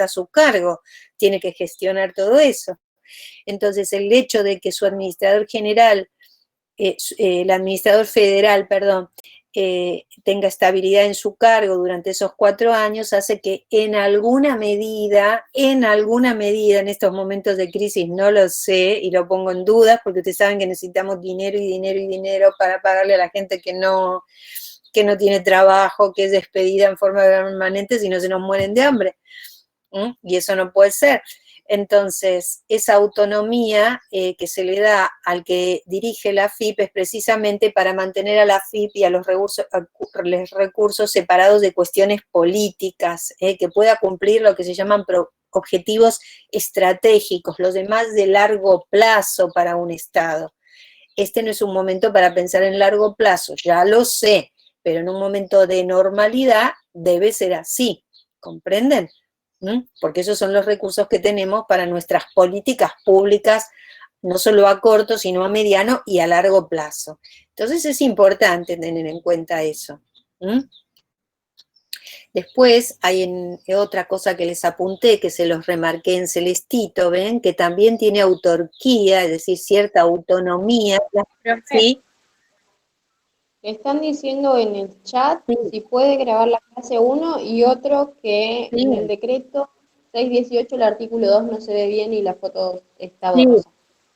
está a su cargo, tiene que gestionar todo eso. Entonces, el hecho de que su administrador general, el administrador federal, perdón, tenga estabilidad en su cargo durante esos 4 años, hace que en alguna medida, en estos momentos de crisis, no lo sé, y lo pongo en dudas, porque ustedes saben que necesitamos dinero y dinero y dinero para pagarle a la gente que no tiene trabajo, que es despedida en forma permanente, si no se nos mueren de hambre. Y eso no puede ser. Entonces, esa autonomía que se le da al que dirige la AFIP es precisamente para mantener a la AFIP y a los recursos separados de cuestiones políticas, que pueda cumplir lo que se llaman objetivos estratégicos, los demás de largo plazo para un Estado. Este no es un momento para pensar en largo plazo, ya lo sé, pero en un momento de normalidad debe ser así, ¿comprenden? Porque esos son los recursos que tenemos para nuestras políticas públicas, no solo a corto, sino a mediano y a largo plazo. Entonces es importante tener en cuenta eso. Después hay otra cosa que les apunté, que se los remarqué en celestito, ¿ven? Que también tiene autarquía, es decir, cierta autonomía. ¿Sí? Están diciendo en el chat Sí. si puede grabar la clase 1 y otro que Sí. en el decreto 618 el artículo 2 no se ve bien y la foto está Sí, borrosa.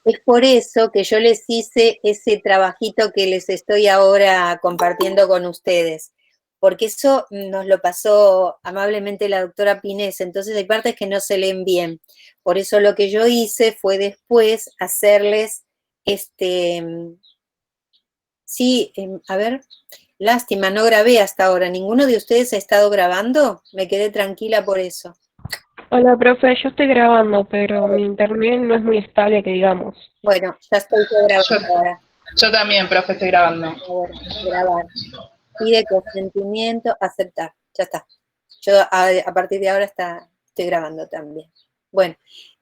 es por eso que yo les hice ese trabajito que les estoy ahora compartiendo con ustedes, porque eso nos lo pasó amablemente la doctora Pinés, entonces hay partes que no se leen bien. Por eso lo que yo hice fue después hacerles, sí, a ver, lástima, no grabé hasta ahora. ¿Ninguno de ustedes ha estado grabando? Me quedé tranquila por eso. Hola, profe, yo estoy grabando, pero mi internet no es muy estable, que digamos. Bueno, ya estoy grabando ahora. Yo también, profe, estoy grabando. Ahora, grabar. Pide consentimiento, aceptar. Ya está. Yo a partir de ahora estoy grabando también. Bueno,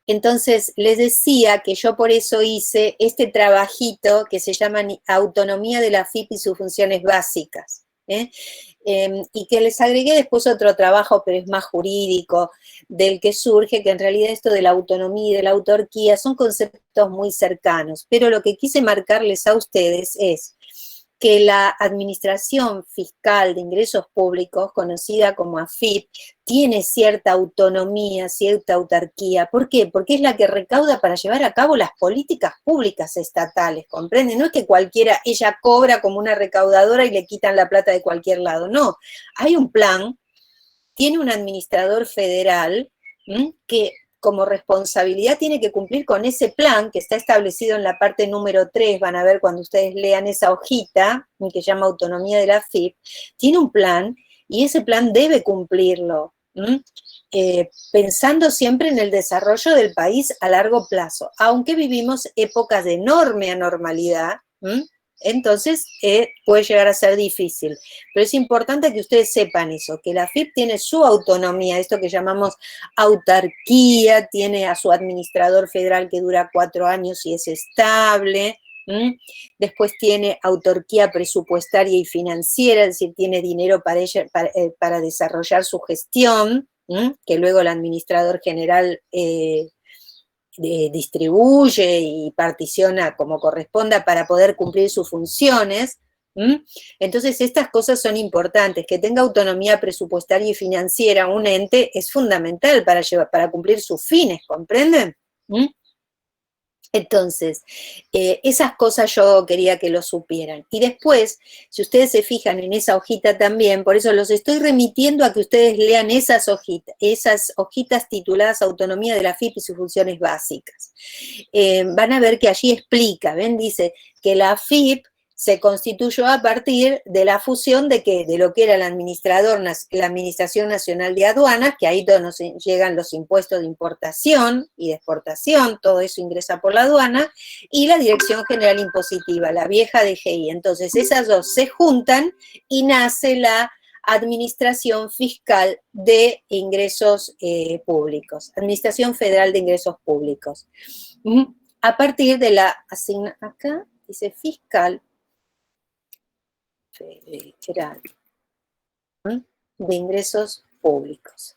entonces les decía que yo por eso hice este trabajito que se llama Autonomía de la AFIP y sus funciones básicas. Y que les agregué después otro trabajo, pero es más jurídico, del que surge, que en realidad esto de la autonomía y de la autarquía son conceptos muy cercanos, pero lo que quise marcarles a ustedes es que la Administración Fiscal de Ingresos Públicos, conocida como AFIP, tiene cierta autonomía, cierta autarquía. ¿Por qué? Porque es la que recauda para llevar a cabo las políticas públicas estatales, ¿comprenden? No es que ella cobra como una recaudadora y le quitan la plata de cualquier lado, no. Hay un plan, tiene un administrador federal que como responsabilidad tiene que cumplir con ese plan que está establecido en la parte número 3, van a ver cuando ustedes lean esa hojita, que se llama Autonomía de la AFIP, tiene un plan y ese plan debe cumplirlo, pensando siempre en el desarrollo del país a largo plazo, aunque vivimos épocas de enorme anormalidad, entonces puede llegar a ser difícil. Pero es importante que ustedes sepan eso, que la AFIP tiene su autonomía, esto que llamamos autarquía, tiene a su administrador federal que dura 4 años y es estable. Después tiene autarquía presupuestaria y financiera, es decir, tiene dinero para ella, para desarrollar su gestión, que luego el administrador general distribuye y particiona como corresponda para poder cumplir sus funciones. Entonces estas cosas son importantes, que tenga autonomía presupuestaria y financiera un ente es fundamental para cumplir sus fines, ¿comprenden? Entonces, esas cosas yo quería que lo supieran. Y después, si ustedes se fijan en esa hojita también, por eso los estoy remitiendo a que ustedes lean esas hojitas tituladas Autonomía de la AFIP y sus funciones básicas. Van a ver que allí explica, ¿ven? Dice que la AFIP se constituyó a partir de la fusión de lo que era la Administración Nacional de Aduanas, que ahí todos nos llegan los impuestos de importación y de exportación, todo eso ingresa por la aduana, y la Dirección General Impositiva, la vieja DGI. Entonces esas dos se juntan y nace la Administración Fiscal de Ingresos Públicos, Administración Federal de Ingresos Públicos. A partir de acá dice fiscal federal de ingresos públicos.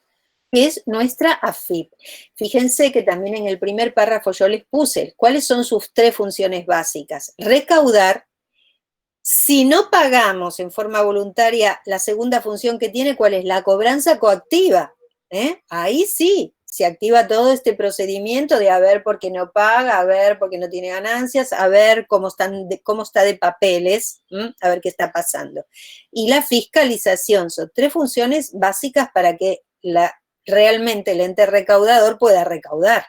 que es nuestra AFIP. Fíjense que también en el primer párrafo yo les puse cuáles son sus 3 funciones básicas. Recaudar. Si no pagamos en forma voluntaria, la segunda función que tiene, ¿cuál es? La cobranza coactiva. Ahí sí, se activa todo este procedimiento de a ver por qué no paga, a ver por qué no tiene ganancias, a ver cómo está de papeles, a ver qué está pasando. Y la fiscalización, son 3 funciones básicas para que realmente el ente recaudador pueda recaudar.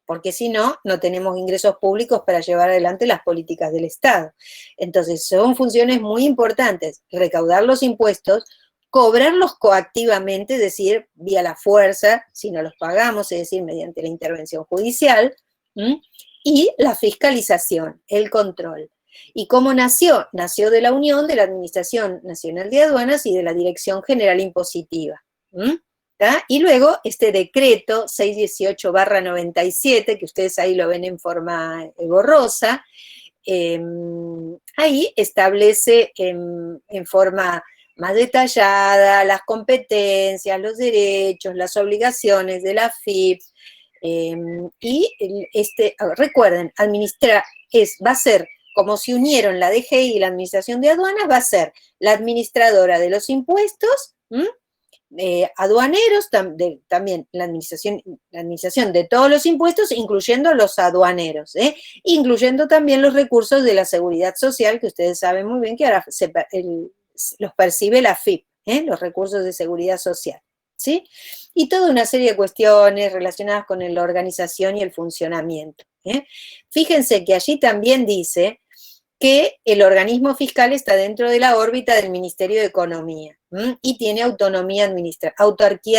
Porque si no, no tenemos ingresos públicos para llevar adelante las políticas del Estado. Entonces, son funciones muy importantes, recaudar los impuestos, cobrarlos coactivamente, es decir, vía la fuerza, si no los pagamos, es decir, mediante la intervención judicial, y la fiscalización, el control. ¿Y cómo nació? Nació de la unión de la Administración Nacional de Aduanas y de la Dirección General Impositiva. Y luego este decreto 618/97, que ustedes ahí lo ven en forma borrosa, ahí establece en forma más detallada las competencias, los derechos, las obligaciones de la AFIP, y recuerden, va a ser como si unieron la DGI y la Administración de Aduanas, va a ser la administradora de los impuestos, aduaneros, también la administración de todos los impuestos, incluyendo los aduaneros, incluyendo también los recursos de la seguridad social, que ustedes saben muy bien que ahora los percibe la AFIP, los recursos de seguridad social, ¿sí? Y toda una serie de cuestiones relacionadas con la organización y el funcionamiento. Fíjense que allí también dice que el organismo fiscal está dentro de la órbita del Ministerio de Economía y tiene autarquía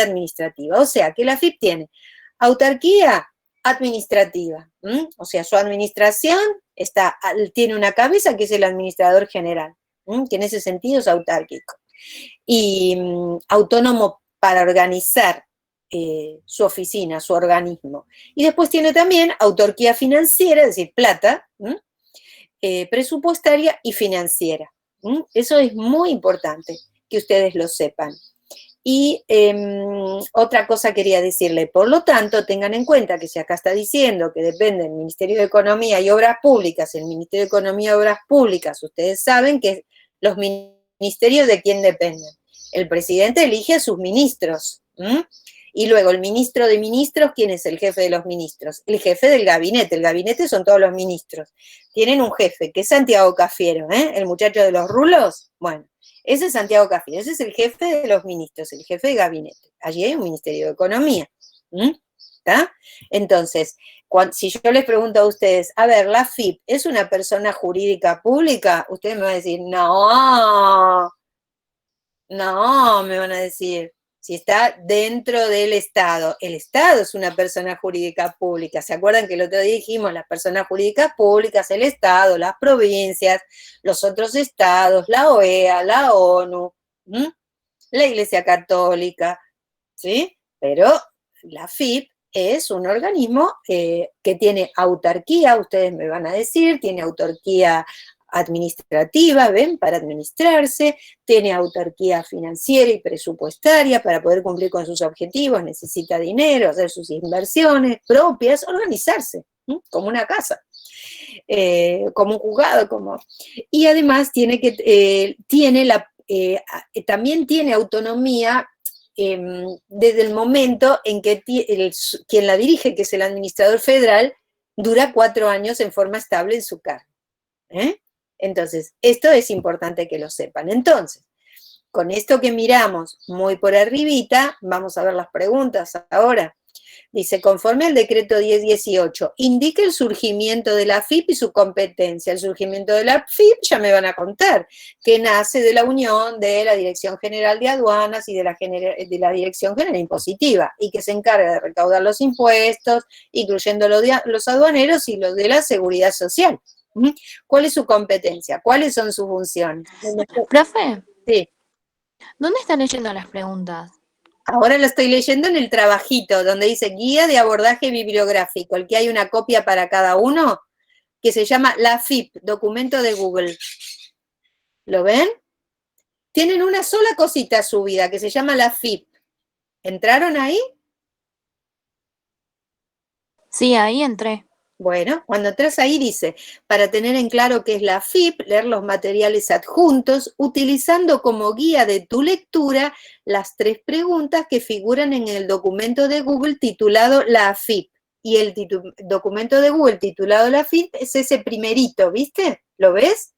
administrativa. O sea, que la AFIP tiene autarquía administrativa, o sea, su administración tiene una cabeza que es el administrador general, que en ese sentido es autárquico. Y autónomo para organizar su oficina, su organismo. Y después tiene también autarquía financiera, es decir, plata, presupuestaria y financiera. Eso es muy importante que ustedes lo sepan. Y otra cosa quería decirle, por lo tanto, tengan en cuenta que si acá está diciendo que depende del Ministerio de Economía y Obras Públicas, el Ministerio de Economía y Obras Públicas, ustedes saben que los ministerios de quién dependen. El presidente elige a sus ministros. Y luego el ministro de ministros, ¿quién es el jefe de los ministros? El jefe del gabinete. El gabinete son todos los ministros. Tienen un jefe, que es Santiago Cafiero, el muchacho de los rulos. Bueno, ese es Santiago Cafiero, ese es el jefe de los ministros, el jefe de gabinete. Allí hay un Ministerio de Economía. ¿Está? Entonces, si yo les pregunto a ustedes, a ver, ¿la AFIP es una persona jurídica pública? Ustedes me van a decir, no, me van a decir. Si está dentro del Estado. El Estado es una persona jurídica pública. ¿Se acuerdan que el otro día dijimos las personas jurídicas públicas, el Estado, las provincias, los otros estados, la OEA, la ONU, la Iglesia Católica, ¿sí? Pero la AFIP es un organismo que tiene autarquía, ustedes me van a decir, tiene autarquía administrativa, ¿ven? Para administrarse, tiene autarquía financiera y presupuestaria para poder cumplir con sus objetivos, necesita dinero, hacer sus inversiones propias, organizarse, como una casa, como un juzgado, y además también tiene autonomía desde el momento en que quien la dirige, que es el administrador federal, dura 4 años en forma estable en su cargo. Entonces, esto es importante que lo sepan. Entonces, con esto que miramos muy por arribita, vamos a ver las preguntas ahora. Dice, conforme al decreto 1018, indica el surgimiento de la AFIP y su competencia. El surgimiento de la AFIP ya me van a contar, que nace de la unión de la Dirección General de Aduanas y de la Dirección General Impositiva, y que se encarga de recaudar los impuestos, incluyendo los aduaneros y los de la Seguridad Social. ¿Cuál es su competencia? ¿Cuáles son sus funciones? Profe, Sí. ¿dónde están leyendo las preguntas? Ahora lo estoy leyendo en el trabajito, donde dice Guía de Abordaje Bibliográfico, el que hay una copia para cada uno, que se llama la AFIP, documento de Google. ¿Lo ven? Tienen una sola cosita subida, que se llama la AFIP. ¿Entraron ahí? Sí, ahí entré. Bueno, cuando entras ahí dice, para tener en claro qué es la FIP, leer los materiales adjuntos, utilizando como guía de tu lectura las 3 preguntas que figuran en el documento de Google titulado La FIP. Y el documento de Google titulado La FIP es ese primerito, ¿viste? ¿Lo ves?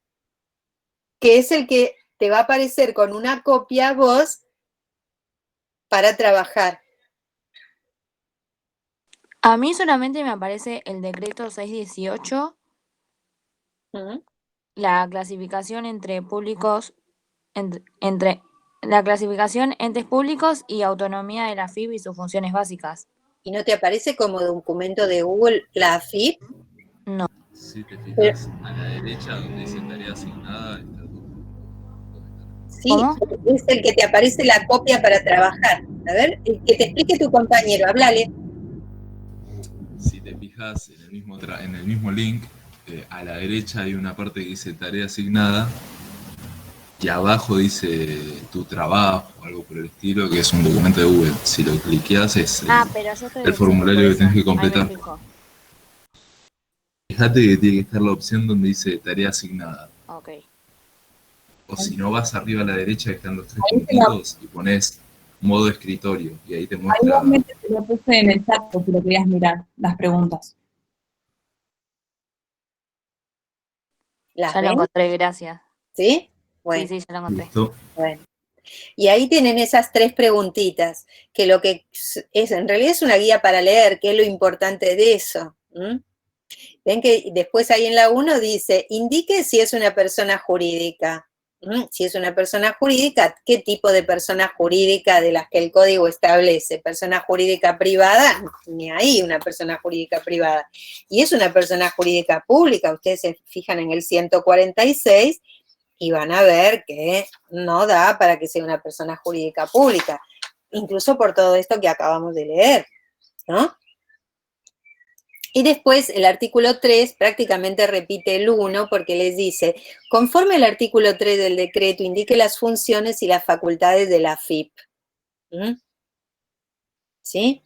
Que es el que te va a aparecer con una copia a vos para trabajar. A mí solamente me aparece el decreto 618, ¿Mm? la clasificación entre públicos, entre la clasificación entes públicos y autonomía de la FIB y sus funciones básicas. ¿Y no te aparece como documento de Google la FIP? No. Si te fijas a la derecha donde dice tarea asignada, está el Sí, ¿Cómo? es el que te aparece la copia para trabajar. A ver, que te explique tu compañero, háblale. Si te fijas en el mismo link, a la derecha hay una parte que dice tarea asignada y abajo dice tu trabajo o algo por el estilo, que es un documento de Google. Si lo cliqueas es Pero yo estoy el formulario que tenés que completar. Ahí me fijo. Fíjate que tiene que estar la opción donde dice tarea asignada. Ok. O si no, vas arriba a la derecha que están los 3 puntitos y pones modo escritorio y ahí te muestra. Igualmente te lo puse en el chat por si lo querías mirar, las preguntas. ¿Las Ya lo ven? encontré, gracias. ¿Sí? Bueno, Sí, ya lo encontré. ¿Listo? bueno. Y ahí tienen esas 3 preguntitas, que lo que es, en realidad es una guía para leer, que es lo importante de eso. Ven que después ahí en la 1 dice, indique si es una persona jurídica. Si es una persona jurídica, ¿qué tipo de persona jurídica de las que el código establece? ¿Persona jurídica privada? Ni ahí una persona jurídica privada. Y es una persona jurídica pública, ustedes se fijan en el 146 y van a ver que no da para que sea una persona jurídica pública, incluso por todo esto que acabamos de leer, ¿no? Y después el artículo 3 prácticamente repite el 1 porque les dice, conforme el artículo 3 del decreto indique las funciones y las facultades de la FIP. ¿Sí?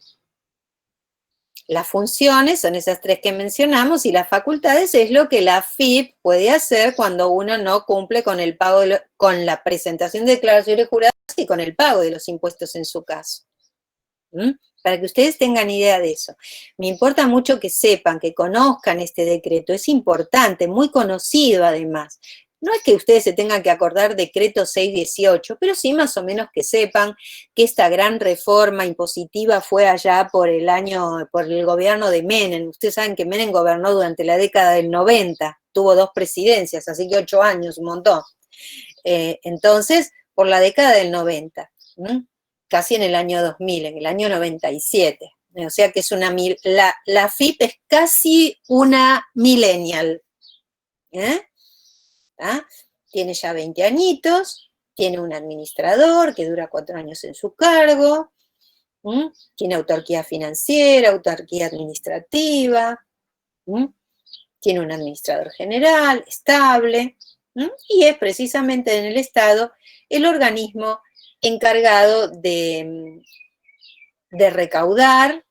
Las funciones son esas 3 que mencionamos y las facultades es lo que la FIP puede hacer cuando uno no cumple con el pago, con la presentación de declaraciones juradas y con el pago de los impuestos en su caso. Para que ustedes tengan idea de eso. Me importa mucho que sepan, que conozcan este decreto, es importante, muy conocido además. No es que ustedes se tengan que acordar decreto 618, pero sí más o menos que sepan que esta gran reforma impositiva fue allá por el gobierno de Menem. Ustedes saben que Menem gobernó durante la década del 90, tuvo 2 presidencias, así que 8 años, un montón. Entonces, por la década del 90, casi en el año 2000, en el año 97. O sea que es la FIP es casi una millennial. Tiene ya 20 añitos, tiene un administrador que dura 4 años en su cargo, tiene autarquía financiera, autarquía administrativa, tiene un administrador general estable, y es precisamente en el Estado el organismo encargado de recaudar,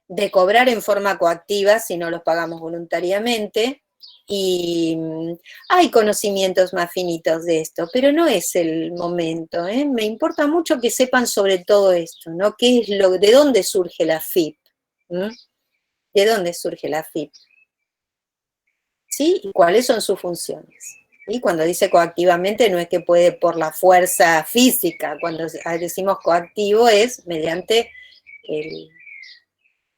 de cobrar en forma coactiva si no los pagamos voluntariamente, y hay conocimientos más finitos de esto, pero no es el momento, ¿eh? Me importa mucho que sepan sobre todo esto, ¿no? ¿De dónde surge la FIP? ¿De dónde surge la FIP? ¿Sí? ¿Y cuáles son sus funciones? Y cuando dice coactivamente no es que puede por la fuerza física, cuando decimos coactivo es mediante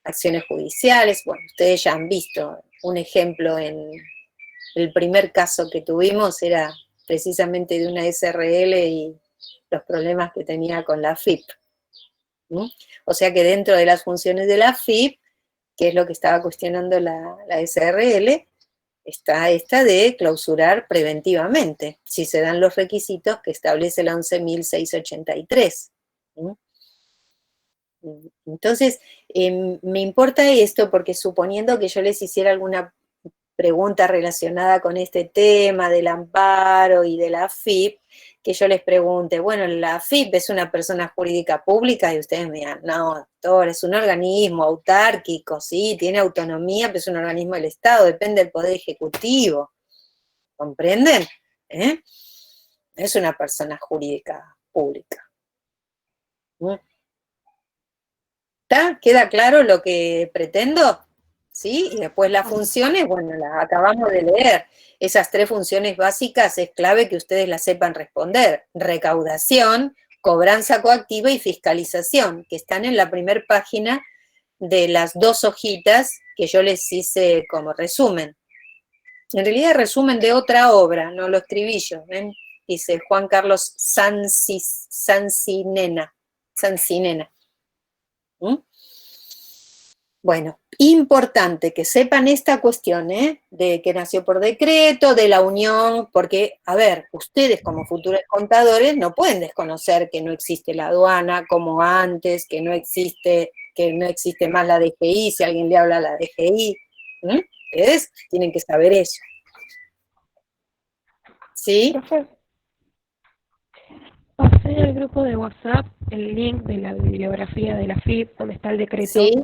acciones judiciales. Bueno, ustedes ya han visto un ejemplo en el primer caso que tuvimos, era precisamente de una SRL y los problemas que tenía con la FIP. O sea que dentro de las funciones de la FIP, que es lo que estaba cuestionando la SRL, está esta de clausurar preventivamente, si se dan los requisitos que establece la 11.683. Entonces, me importa esto porque suponiendo que yo les hiciera alguna pregunta relacionada con este tema del amparo y de la FIP, que yo les pregunte, bueno, la AFIP es una persona jurídica pública, y ustedes me digan, no, doctor, es un organismo autárquico, sí, tiene autonomía, pero es un organismo del Estado, depende del Poder Ejecutivo. ¿Comprenden? Es una persona jurídica pública. ¿Está? ¿Queda claro lo que pretendo? ¿Sí? Y después las funciones, bueno, las acabamos de leer. Esas 3 funciones básicas es clave que ustedes las sepan responder. Recaudación, cobranza coactiva y fiscalización, que están en la primera página de las 2 hojitas que yo les hice como resumen. En realidad resumen de otra obra, no lo escribí yo, ¿ven? Dice Juan Carlos Sancinena. Bueno, importante que sepan esta cuestión, de que nació por decreto, de la unión, porque, a ver, ustedes como futuros contadores no pueden desconocer que no existe la aduana como antes, que no existe más la DGI, si alguien le habla a la DGI. Ustedes tienen que saber eso. ¿Sí? Profe, pasé en el grupo de WhatsApp el link de la bibliografía de la FIP, donde está el decreto, Sí.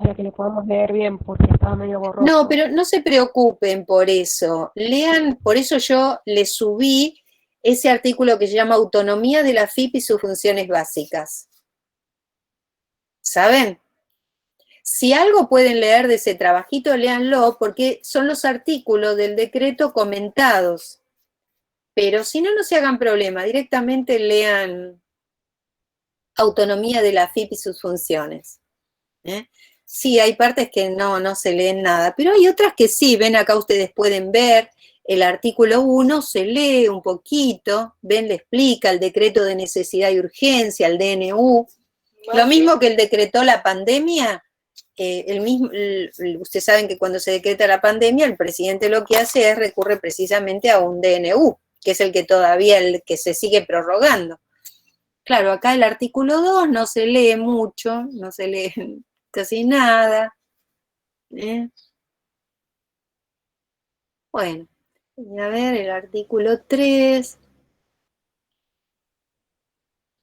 para que lo podamos leer bien, porque estaba medio borroso. No, pero no se preocupen por eso. Lean, por eso yo les subí ese artículo que se llama Autonomía de la FIP y sus funciones básicas. ¿Saben? Si algo pueden leer de ese trabajito, léanlo, porque son los artículos del decreto comentados. Pero si no, no se hagan problema, directamente lean Autonomía de la FIP y sus funciones. Sí, hay partes que no se leen nada, pero hay otras que sí. Ven acá, ustedes pueden ver el artículo 1, se lee un poquito, ven, le explica el decreto de necesidad y urgencia, el DNU, lo mismo que el decretó la pandemia. Ustedes saben que cuando se decreta la pandemia, el presidente lo que hace es recurre precisamente a un DNU, que es el que se sigue prorrogando. Claro, acá el artículo 2 no se lee mucho, no se lee casi nada. Bueno, voy a ver el artículo 3.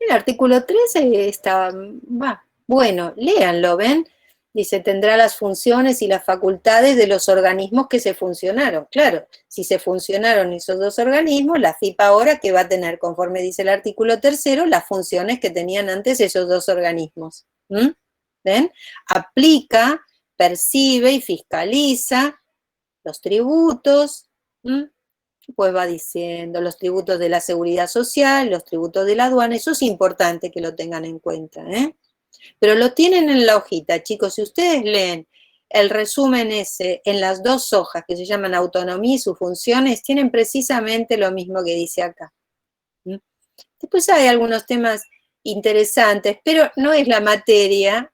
El artículo 3 está, bueno, léanlo, ¿ven? Dice, tendrá las funciones y las facultades de los organismos que se funcionaron. Claro, si se funcionaron esos 2 organismos, la FIP ahora que va a tener, conforme dice el artículo 3, las funciones que tenían antes esos 2 organismos. ¿Ven? Aplica, percibe y fiscaliza los tributos, pues va diciendo los tributos de la seguridad social, los tributos de la aduana, eso es importante que lo tengan en cuenta, Pero lo tienen en la hojita, chicos. Si ustedes leen el resumen ese en las 2 hojas que se llaman Autonomía y sus funciones, tienen precisamente lo mismo que dice acá. Después hay algunos temas interesantes, pero no es la materia,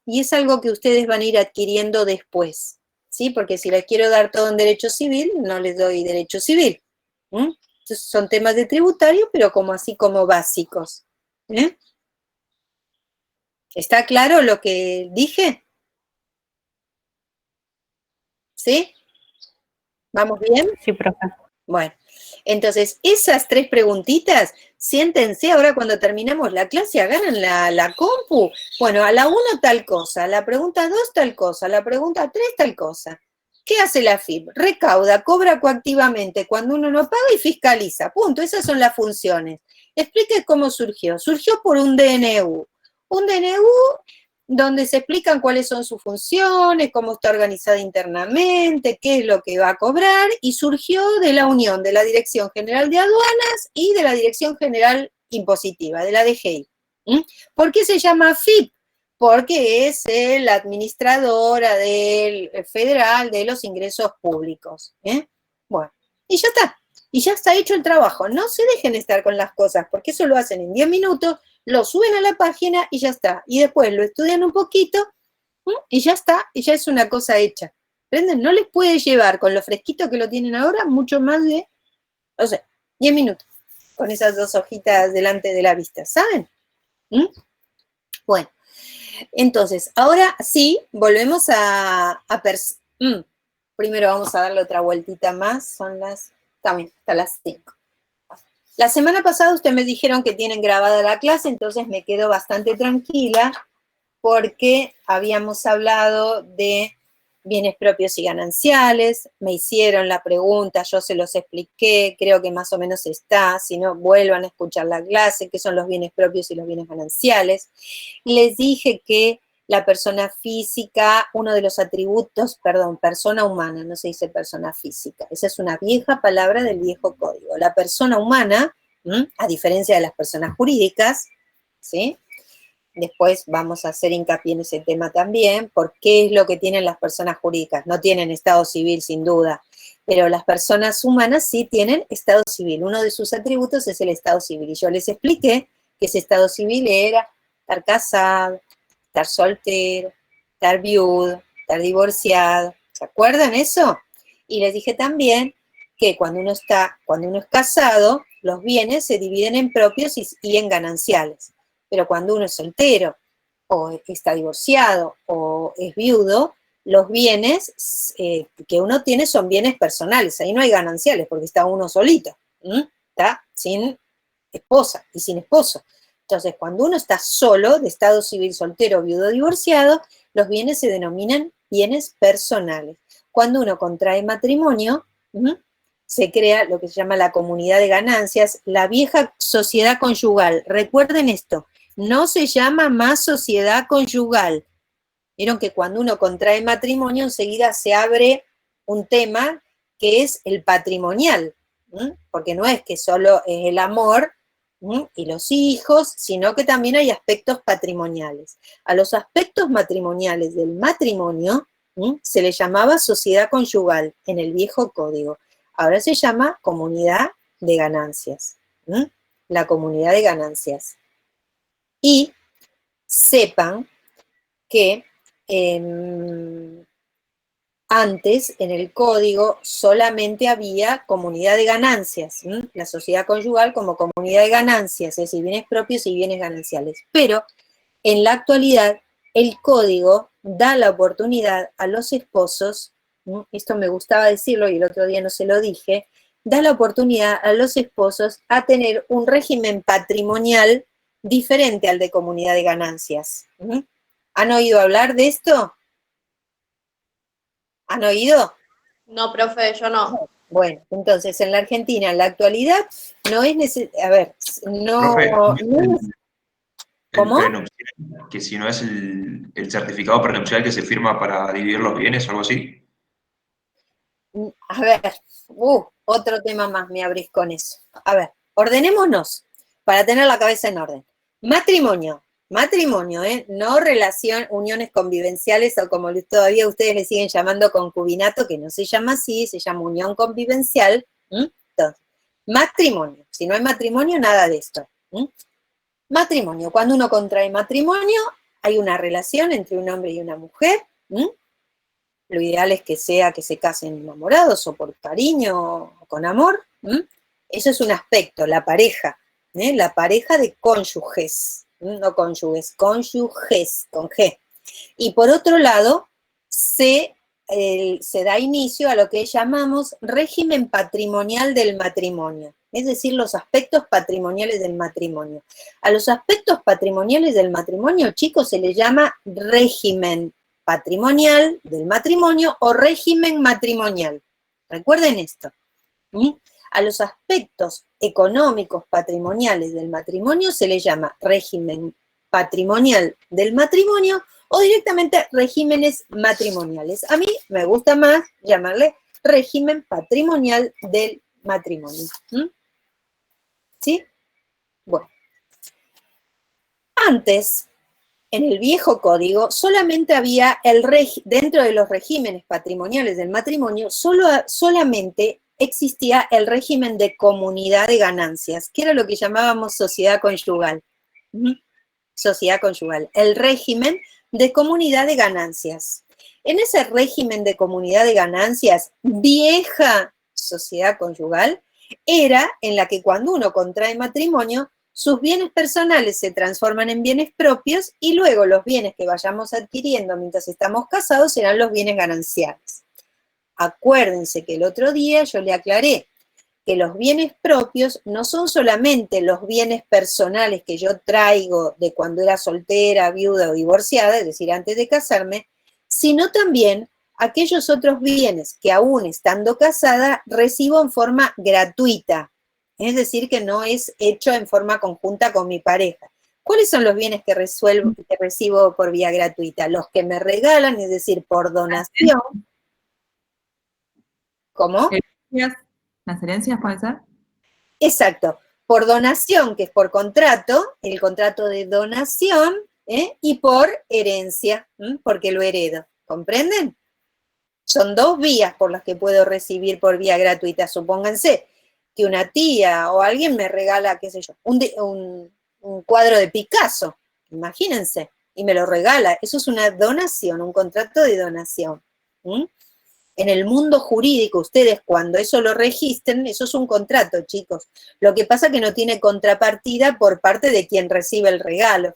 y es algo que ustedes van a ir adquiriendo después, ¿sí? Porque si les quiero dar todo en derecho civil, no les doy derecho civil. Entonces son temas de tributario, pero así como básicos. ¿Está claro lo que dije? ¿Sí? ¿Vamos bien? Sí, profe. Bueno, entonces esas 3 preguntitas, siéntense ahora cuando terminamos la clase, agarran la compu. Bueno, a la 1 tal cosa, a la pregunta 2 tal cosa, a la pregunta 3 tal cosa. ¿Qué hace la FIP? Recauda, cobra coactivamente cuando uno no paga y fiscaliza. Punto, esas son las funciones. Explique cómo surgió. Surgió por un DNU. Un DNU donde se explican cuáles son sus funciones, cómo está organizada internamente, qué es lo que va a cobrar, y surgió de la unión de la Dirección General de Aduanas y de la Dirección General Impositiva, de la DGI. ¿Por qué se llama FIP? Porque es la administradora del federal de los ingresos públicos. Bueno, y ya está. Y ya está hecho el trabajo. No se dejen estar con las cosas, porque eso lo hacen en 10 minutos, lo suben a la página y ya está. Y después lo estudian un poquito y ya está, y ya es una cosa hecha. ¿Entienden? No les puede llevar, con lo fresquito que lo tienen ahora, mucho más de, 10 minutos, con esas 2 hojitas delante de la vista, ¿saben? Bueno, entonces, ahora sí, volvemos primero vamos a darle otra vueltita más, son las, también, hasta las 5. La semana pasada ustedes me dijeron que tienen grabada la clase, entonces me quedo bastante tranquila porque habíamos hablado de bienes propios y gananciales, me hicieron la pregunta, yo se los expliqué, creo que más o menos está, si no, vuelvan a escuchar la clase, qué son los bienes propios y los bienes gananciales. Les dije que la persona física, uno de los atributos, perdón, persona humana, no se dice persona física, esa es una vieja palabra del viejo código. La persona humana, a diferencia de las personas jurídicas, ¿sí? Después vamos a hacer hincapié en ese tema también, por qué es lo que tienen las personas jurídicas. No tienen estado civil, sin duda, pero las personas humanas sí tienen estado civil. Uno de sus atributos es el estado civil. Y yo les expliqué que ese estado civil era estar casado, estar soltero, estar viudo, estar divorciado. ¿Se acuerdan eso? Y les dije también que cuando uno es casado, los bienes se dividen en propios y en gananciales. Pero cuando uno es soltero, o está divorciado, o es viudo, los bienes que uno tiene son bienes personales. Ahí no hay gananciales, porque está uno solito. Está sin esposa y sin esposo. Entonces, cuando uno está solo, de estado civil, soltero, viudo, divorciado, los bienes se denominan bienes personales. Cuando uno contrae matrimonio, se crea lo que se llama la comunidad de ganancias, la vieja sociedad conyugal. Recuerden esto, no se llama más sociedad conyugal. Vieron que cuando uno contrae matrimonio, enseguida se abre un tema que es el patrimonial, porque no es que solo es el amor y los hijos, sino que también hay aspectos patrimoniales. A los aspectos matrimoniales del matrimonio se le llamaba sociedad conyugal en el viejo código. Ahora se llama comunidad de ganancias. La comunidad de ganancias. Y sepan que antes en el código solamente había comunidad de ganancias, la sociedad conyugal como comunidad de ganancias, es decir, bienes propios y bienes gananciales. Pero en la actualidad el código da la oportunidad a los esposos, esto me gustaba decirlo y el otro día no se lo dije, da la oportunidad a los esposos a tener un régimen patrimonial diferente al de comunidad de ganancias. ¿Han oído hablar de esto? ¿Han oído? No, profe, yo no. Bueno, entonces en la Argentina, en la actualidad, no es necesario, a ver, no, Profe, no es, ¿cómo? prenupcial, que si no es el certificado prenupcial que se firma para dividir los bienes o algo así. A ver, otro tema más me abrís con eso. A ver, ordenémonos para tener la cabeza en orden. Matrimonio, no relación, uniones convivenciales o como todavía ustedes le siguen llamando concubinato, que no se llama así, se llama unión convivencial. Entonces, matrimonio, si no hay matrimonio, nada de esto. Matrimonio, cuando uno contrae matrimonio, hay una relación entre un hombre y una mujer. Lo ideal es que sea que se casen enamorados o por cariño o con amor. Eso es un aspecto, la pareja de cónyuges, no cónyuges, cónyuges, con G. Y por otro lado, se da inicio a lo que llamamos régimen patrimonial del matrimonio, es decir, los aspectos patrimoniales del matrimonio. A los aspectos patrimoniales del matrimonio, chicos, se les llama régimen patrimonial del matrimonio o régimen matrimonial. Recuerden esto. A los aspectos económicos patrimoniales del matrimonio se les llama régimen patrimonial del matrimonio o directamente regímenes matrimoniales. A mí me gusta más llamarle régimen patrimonial del matrimonio. ¿Sí? Bueno. Antes, en el viejo código, solamente había dentro de los regímenes patrimoniales del matrimonio, solamente existía el régimen de comunidad de ganancias, que era lo que llamábamos sociedad conyugal. Sociedad conyugal, el régimen de comunidad de ganancias. En ese régimen de comunidad de ganancias, vieja sociedad conyugal, era en la que cuando uno contrae matrimonio, sus bienes personales se transforman en bienes propios y luego los bienes que vayamos adquiriendo mientras estamos casados serán los bienes gananciales. Acuérdense que el otro día yo le aclaré que los bienes propios no son solamente los bienes personales que yo traigo de cuando era soltera, viuda o divorciada, es decir, antes de casarme, sino también aquellos otros bienes que aún estando casada recibo en forma gratuita, es decir, que no es hecho en forma conjunta con mi pareja. ¿Cuáles son los bienes que recibo por vía gratuita? Los que me regalan, es decir, por donación. ¿Cómo? ¿Las herencias puede ser? Exacto, por donación, que es por contrato, el contrato de donación, y por herencia, porque lo heredo. ¿Comprenden? Son dos vías por las que puedo recibir por vía gratuita. Supónganse que una tía o alguien me regala, qué sé yo, un cuadro de Picasso, imagínense, y me lo regala. Eso es una donación, un contrato de donación. En el mundo jurídico, ustedes cuando eso lo registren, eso es un contrato, chicos. Lo que pasa es que no tiene contrapartida por parte de quien recibe el regalo,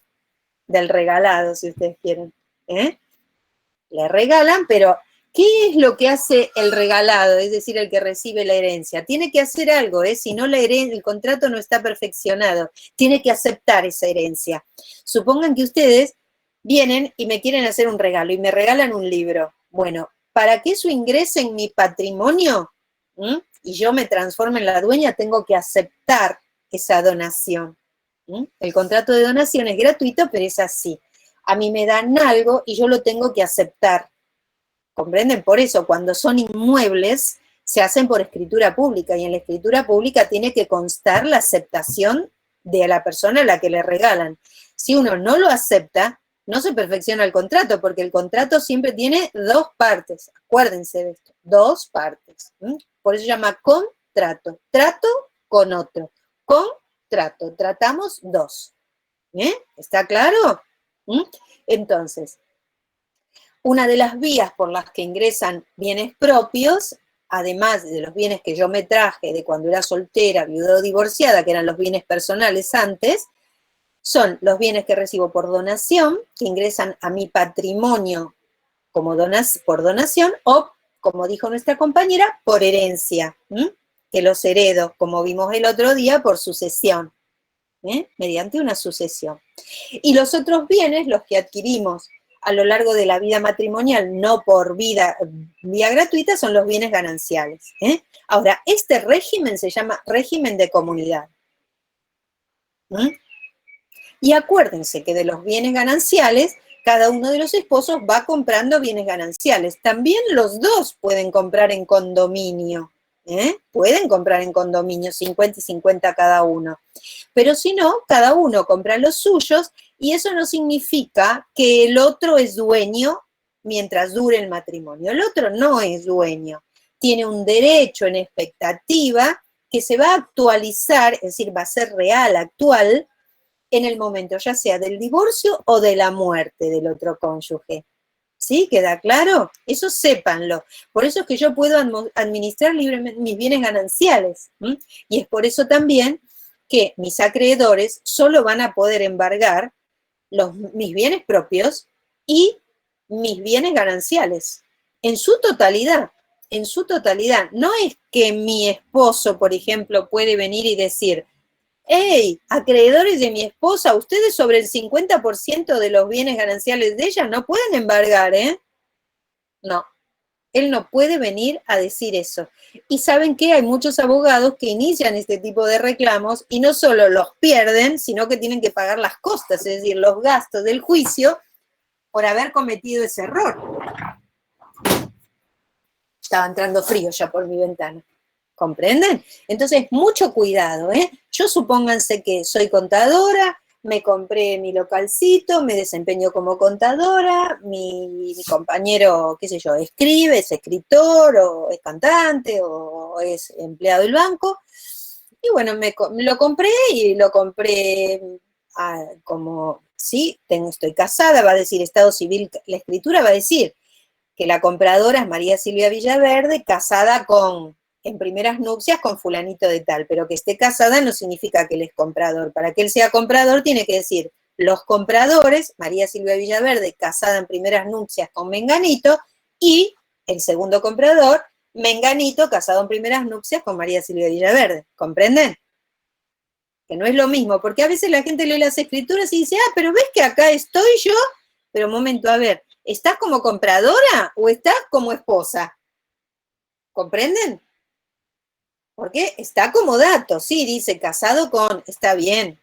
del regalado, si ustedes quieren. Le regalan, pero ¿qué es lo que hace el regalado? Es decir, el que recibe la herencia. Tiene que hacer algo, si no el contrato no está perfeccionado. Tiene que aceptar esa herencia. Supongan que ustedes vienen y me quieren hacer un regalo y me regalan un libro. Bueno, para que eso ingrese en mi patrimonio y yo me transforme en la dueña, tengo que aceptar esa donación. El contrato de donación es gratuito, pero es así. A mí me dan algo y yo lo tengo que aceptar. ¿Comprenden? Por eso, cuando son inmuebles, se hacen por escritura pública, y en la escritura pública tiene que constar la aceptación de la persona a la que le regalan. Si uno no lo acepta, no se perfecciona el contrato, porque el contrato siempre tiene dos partes. Acuérdense de esto, dos partes. Por eso se llama contrato. Trato con otro. Contrato. Tratamos dos. ¿Está claro? Entonces, una de las vías por las que ingresan bienes propios, además de los bienes que yo me traje de cuando era soltera, viuda o divorciada, que eran los bienes personales antes, son los bienes que recibo por donación, que ingresan a mi patrimonio como por donación, o, como dijo nuestra compañera, por herencia, que los heredo, como vimos el otro día, por sucesión, mediante una sucesión. Y los otros bienes, los que adquirimos a lo largo de la vida matrimonial, no por vía gratuita, son los bienes gananciales. Ahora, este régimen se llama régimen de comunidad. Y acuérdense que de los bienes gananciales, cada uno de los esposos va comprando bienes gananciales. También los dos pueden comprar en condominio. Pueden comprar en condominio 50 y 50 cada uno. Pero si no, cada uno compra los suyos, y eso no significa que el otro es dueño mientras dure el matrimonio. El otro no es dueño. Tiene un derecho en expectativa que se va a actualizar, es decir, va a ser real, actual, en el momento ya sea del divorcio o de la muerte del otro cónyuge. ¿Sí? ¿Queda claro? Eso sépanlo. Por eso es que yo puedo administrar libremente mis bienes gananciales. Y es por eso también que mis acreedores solo van a poder embargar mis bienes propios y mis bienes gananciales. En su totalidad. En su totalidad. No es que mi esposo, por ejemplo, puede venir y decir: hey, acreedores de mi esposa, ustedes sobre el 50% de los bienes gananciales de ella no pueden embargar, No, él no puede venir a decir eso. Y ¿saben qué? Hay muchos abogados que inician este tipo de reclamos y no solo los pierden, sino que tienen que pagar las costas, es decir, los gastos del juicio por haber cometido ese error. Estaba entrando frío ya por mi ventana. ¿Comprenden? Entonces, mucho cuidado, Yo supónganse que soy contadora, me compré mi localcito, me desempeño como contadora, mi compañero, qué sé yo, escribe, es escritor, o es cantante, o es empleado del banco. Y bueno, lo compré como, sí, estoy casada, va a decir estado civil, la escritura va a decir que la compradora es María Silvia Villaverde, casada en primeras nupcias con fulanito de tal, pero que esté casada no significa que él es comprador. Para que él sea comprador tiene que decir: los compradores, María Silvia Villaverde, casada en primeras nupcias con menganito, y el segundo comprador, Menganito casado en primeras nupcias con María Silvia Villaverde, ¿comprenden? Que no es lo mismo, porque a veces la gente lee las escrituras y dice, pero ves que acá estoy yo, pero un momento, a ver, ¿estás como compradora o estás como esposa? ¿Comprenden? Porque está como dato, sí, dice casado con, está bien,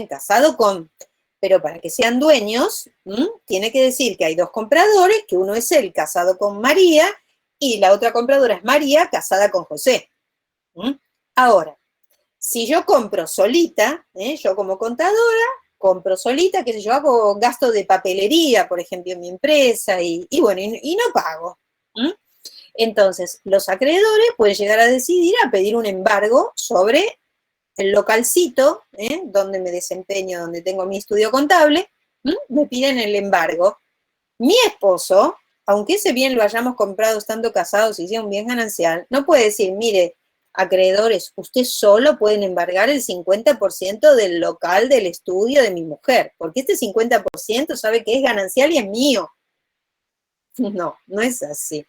casado con, pero para que sean dueños, tiene que decir que hay dos compradores, que uno es él casado con María y la otra compradora es María casada con José. Ahora, si yo compro solita, yo como contadora, compro solita, qué sé yo, hago gasto de papelería, por ejemplo, en mi empresa, y bueno, y no pago. Entonces, los acreedores pueden llegar a decidir a pedir un embargo sobre el localcito, donde me desempeño, donde tengo mi estudio contable, me piden el embargo. Mi esposo, aunque ese bien lo hayamos comprado estando casados y sea un bien ganancial, no puede decir, mire, acreedores, usted solo pueden embargar el 50% del local del estudio de mi mujer, porque este 50% sabe que es ganancial y es mío. No, no es así.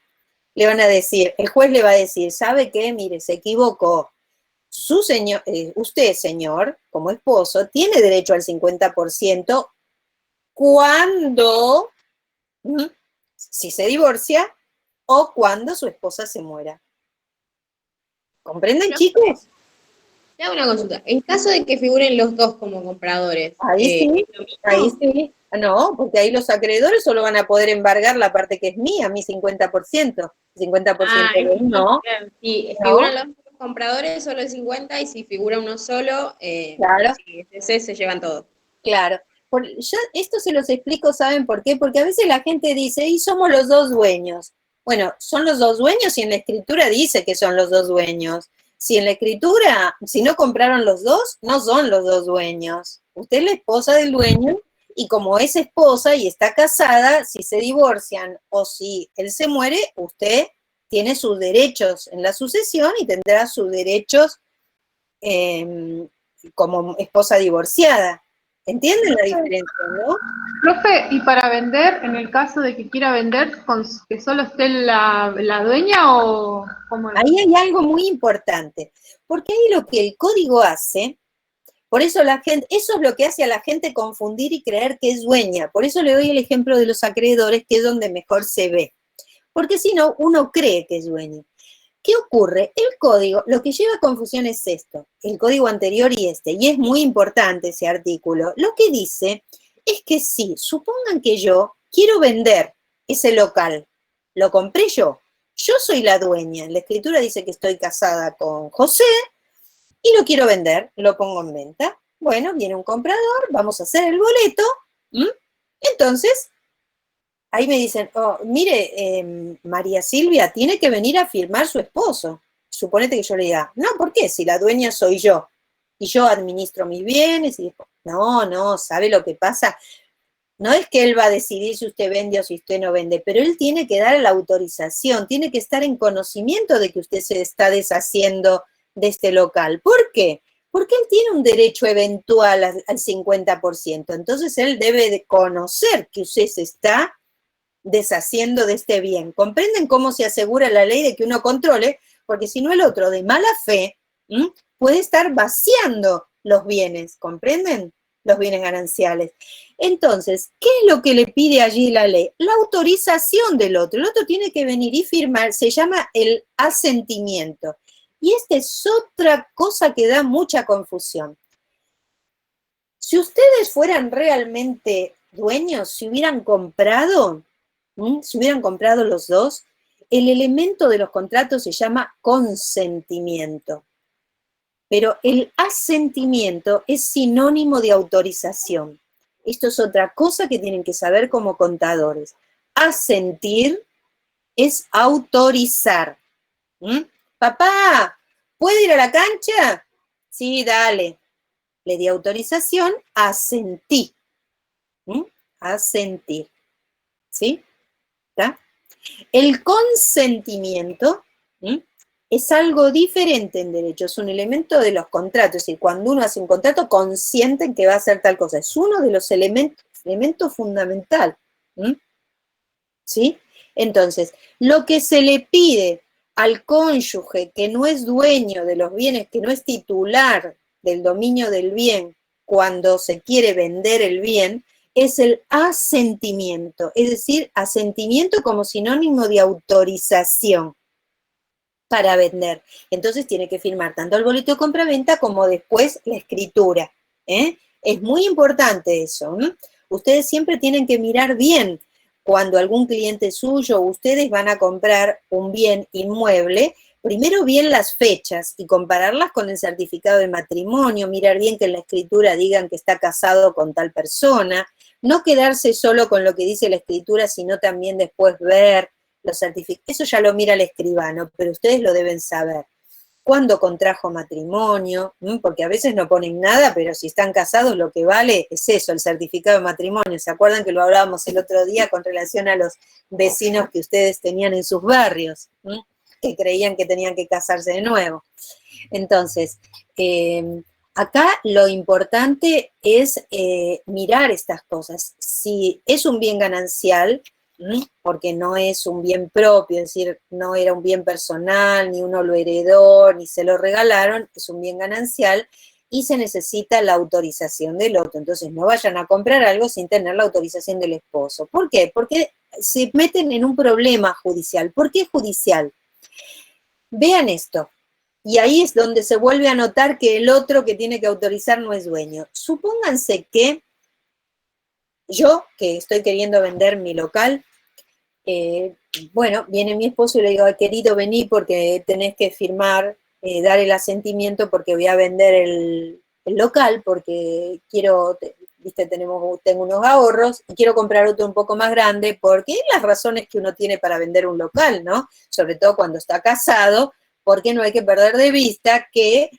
Le van a decir, el juez le va a decir, ¿sabe qué? Mire, se equivocó. Su señor, usted, señor, como esposo, tiene derecho al 50% cuando, si se divorcia o cuando su esposa se muera. ¿Comprenden, chicos? Te hago una consulta. En caso de que figuren los dos como compradores. Ahí sí. No, porque ahí los acreedores solo van a poder embargar la parte que es mía, mi 50%. El 50% de no. Claro. Si figuran los dos compradores, solo el 50%, y si figura uno solo, claro. Si ese se llevan todo. Claro. Ya esto se los explico, ¿saben por qué? Porque a veces la gente dice, y somos los dos dueños. Bueno, son los dos dueños y en la escritura dice que son los dos dueños. Si en la escritura, si no compraron los dos, no son los dos dueños. Usted es la esposa del dueño y como es esposa y está casada, si se divorcian o si él se muere, usted tiene sus derechos en la sucesión y tendrá sus derechos como esposa divorciada. ¿Entienden la diferencia, no? Profe, y para vender, en el caso de que quiera vender, que solo esté la dueña o cómo es? Ahí hay algo muy importante, porque ahí lo que el código hace, por eso la gente, eso es lo que hace a la gente confundir y creer que es dueña. Por eso le doy el ejemplo de los acreedores, que es donde mejor se ve. Porque si no, uno cree que es dueño. ¿Qué ocurre? El código, lo que lleva a confusión es esto, el código anterior y y es muy importante ese artículo. Lo que dice es que si, supongan que yo quiero vender ese local, lo compré yo soy la dueña, en la escritura dice que estoy casada con José y lo quiero vender, lo pongo en venta. Bueno, viene un comprador, vamos a hacer el boleto, entonces ahí me dicen, mire, María Silvia, tiene que venir a firmar su esposo. Suponete que yo le diga, no, ¿por qué? Si la dueña soy yo, y yo administro mis bienes, y no, ¿sabe lo que pasa? No es que él va a decidir si usted vende o si usted no vende, pero él tiene que dar la autorización, tiene que estar en conocimiento de que usted se está deshaciendo de este local. ¿Por qué? Porque él tiene un derecho eventual al 50%, entonces él debe de conocer que usted se está deshaciendo de este bien. ¿Comprenden cómo se asegura la ley de que uno controle? Porque si no el otro, de mala fe, puede estar vaciando los bienes, ¿comprenden? Los bienes gananciales. Entonces, ¿qué es lo que le pide allí la ley? La autorización del otro. El otro tiene que venir y firmar, se llama el asentimiento. Y esta es otra cosa que da mucha confusión. Si ustedes fueran realmente dueños, si hubieran comprado los dos, el elemento de los contratos se llama consentimiento. Pero el asentimiento es sinónimo de autorización. Esto es otra cosa que tienen que saber como contadores. Asentir es autorizar. Papá, ¿puede ir a la cancha? Sí, dale. Le di autorización, asentí. Asentir. ¿Sí? ¿Está? El consentimiento es algo diferente en derecho, es un elemento de los contratos, es decir, cuando uno hace un contrato consiente en que va a hacer tal cosa, es uno de los elementos fundamentales. ¿Sí? Entonces, lo que se le pide al cónyuge que no es dueño de los bienes, que no es titular del dominio del bien cuando se quiere vender el bien, es el asentimiento, es decir, asentimiento como sinónimo de autorización para vender. Entonces tiene que firmar tanto el boleto de compra-venta como después la escritura. Es muy importante eso. Ustedes siempre tienen que mirar bien cuando algún cliente suyo o ustedes van a comprar un bien inmueble, primero bien las fechas y compararlas con el certificado de matrimonio, mirar bien que en la escritura digan que está casado con tal persona, no quedarse solo con lo que dice la escritura, sino también después ver los certificados. Eso ya lo mira el escribano, pero ustedes lo deben saber. ¿Cuándo contrajo matrimonio? Porque a veces no ponen nada, pero si están casados lo que vale es eso, el certificado de matrimonio. ¿Se acuerdan que lo hablábamos el otro día con relación a los vecinos que ustedes tenían en sus barrios? Que creían que tenían que casarse de nuevo. Entonces, acá lo importante es mirar estas cosas. Si es un bien ganancial, porque no es un bien propio, es decir, no era un bien personal, ni uno lo heredó, ni se lo regalaron, es un bien ganancial y se necesita la autorización del otro. Entonces no vayan a comprar algo sin tener la autorización del esposo. ¿Por qué? Porque se meten en un problema judicial. ¿Por qué judicial? Vean esto, y ahí es donde se vuelve a notar que el otro que tiene que autorizar no es dueño. Supónganse que yo, que estoy queriendo vender mi local, bueno, viene mi esposo y le digo, querido, vení porque tenés que firmar, dar el asentimiento porque voy a vender el local, porque quiero, viste, tengo unos ahorros y quiero comprar otro un poco más grande, porque las razones que uno tiene para vender un local, ¿no? Sobre todo cuando está casado, porque no hay que perder de vista que,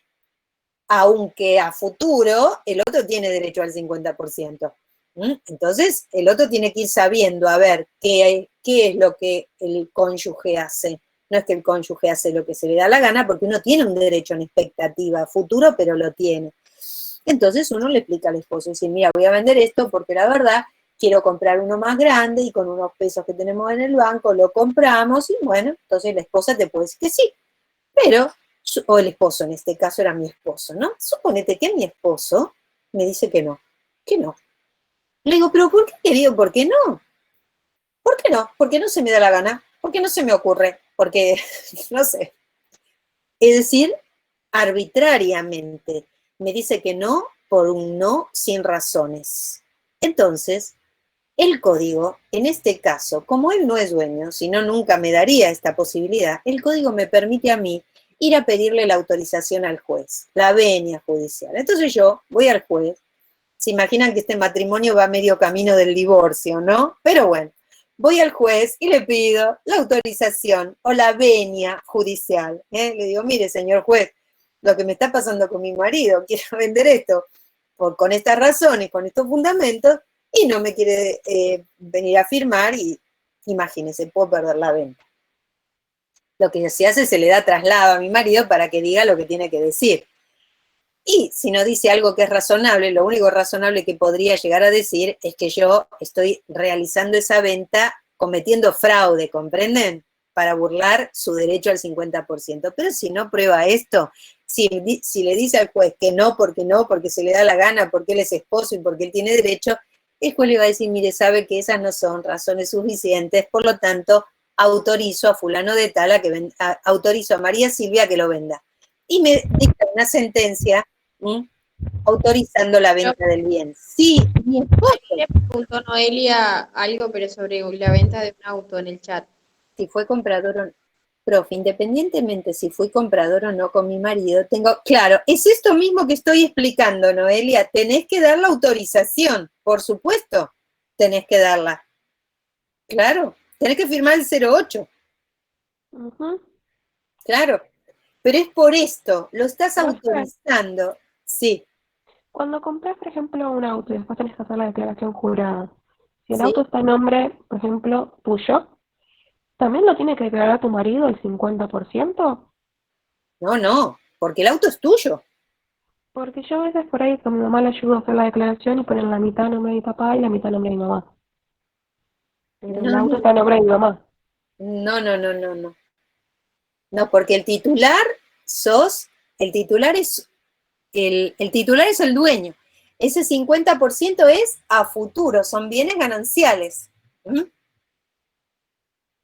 aunque a futuro, el otro tiene derecho al 50%. Entonces, el otro tiene que ir sabiendo, a ver, qué es lo que el cónyuge hace. No es que el cónyuge hace lo que se le da la gana, porque uno tiene un derecho en expectativa a futuro, pero lo tiene. Entonces uno le explica al esposo, dice, mira, voy a vender esto porque la verdad quiero comprar uno más grande y con unos pesos que tenemos en el banco lo compramos y bueno, entonces la esposa te puede decir que sí, pero, o el esposo, en este caso era mi esposo, ¿no? Suponete que mi esposo me dice que no. Le digo, pero ¿por qué, querido? ¿Por qué no? ¿Por qué no? Porque no se me da la gana, porque no se me ocurre, porque, no sé. Es decir, arbitrariamente me dice que no por un no sin razones. Entonces, el código, en este caso, como él no es dueño, si no nunca me daría esta posibilidad, el código me permite a mí ir a pedirle la autorización al juez, la venia judicial. Entonces yo voy al juez. Se imaginan que este matrimonio va a medio camino del divorcio, ¿no? Pero bueno, voy al juez y le pido la autorización o la venia judicial. Le digo, mire, señor juez, lo que me está pasando con mi marido, quiero vender esto con estas razones, con estos fundamentos, y no me quiere venir a firmar y imagínense, puedo perder la venta. Lo que se hace, se le da traslado a mi marido para que diga lo que tiene que decir. Y si no dice algo que es razonable, lo único razonable que podría llegar a decir es que yo estoy realizando esa venta cometiendo fraude, ¿comprenden? Para burlar su derecho al 50%. Pero si no prueba esto, si le dice al juez que no, porque se le da la gana, porque él es esposo y porque él tiene derecho, el juez le va a decir, mire, sabe que esas no son razones suficientes, por lo tanto, autorizo a fulano de tal autorizo a María Silvia que lo venda. Y me dicta una sentencia autorizando la venta del bien. Sí, mi esposo. Le preguntó Noelia algo, pero sobre la venta de un auto en el chat. Si fue comprador o no. Profe, independientemente si fui comprador o no con mi marido, claro, es esto mismo que estoy explicando, Noelia, tenés que dar la autorización, por supuesto, tenés que darla. Claro, tenés que firmar el 08. Claro, pero es por esto, lo estás autorizando, sí. Cuando compras, por ejemplo, un auto y después tenés que hacer la declaración jurada, si el Sí. auto está en nombre, por ejemplo, tuyo, ¿también lo tiene que declarar tu marido el 50%? No, porque el auto es tuyo. Porque yo a veces por ahí con mi mamá le ayudo a hacer la declaración y ponen la mitad a nombre de mi papá y la mitad a nombre de mi mamá. El auto está a nombre de mi mamá. No. No, porque el titular el titular es el dueño. Ese 50% es a futuro, son bienes gananciales.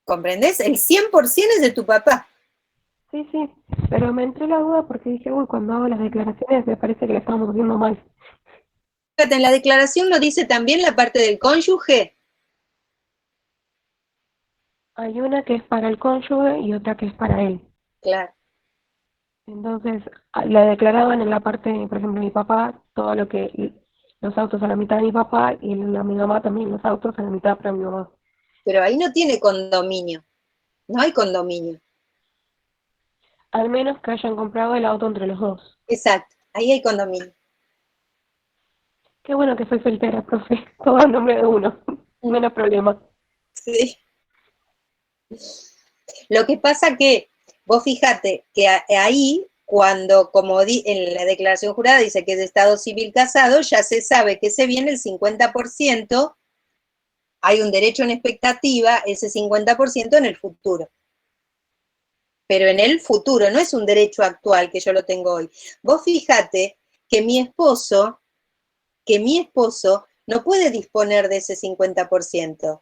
¿Comprendés? El 100% es de tu papá. Sí, sí, pero me entró la duda porque dije, uy, cuando hago las declaraciones me parece que le estamos haciendo mal. Fíjate, en la declaración nos dice también la parte del cónyuge. Hay una que es para el cónyuge y otra que es para él. Claro. Entonces, la declaraban en la parte, por ejemplo, mi papá, todo lo que, los autos a la mitad de mi papá y mi mamá también, los autos a la mitad para mi mamá. Pero ahí no tiene condominio. No hay condominio. Al menos que hayan comprado el auto entre los dos. Exacto, ahí hay condominio. Qué bueno que soy soltera, profe. Todo en nombre de uno. Menos problema. Sí. Lo que pasa que, vos fíjate que ahí, cuando, como en la declaración jurada dice que es de estado civil casado, ya se sabe que se viene el 50%, hay un derecho en expectativa, ese 50% en el futuro. Pero en el futuro, no es un derecho actual que yo lo tengo hoy. Vos fíjate que mi esposo no puede disponer de ese 50%.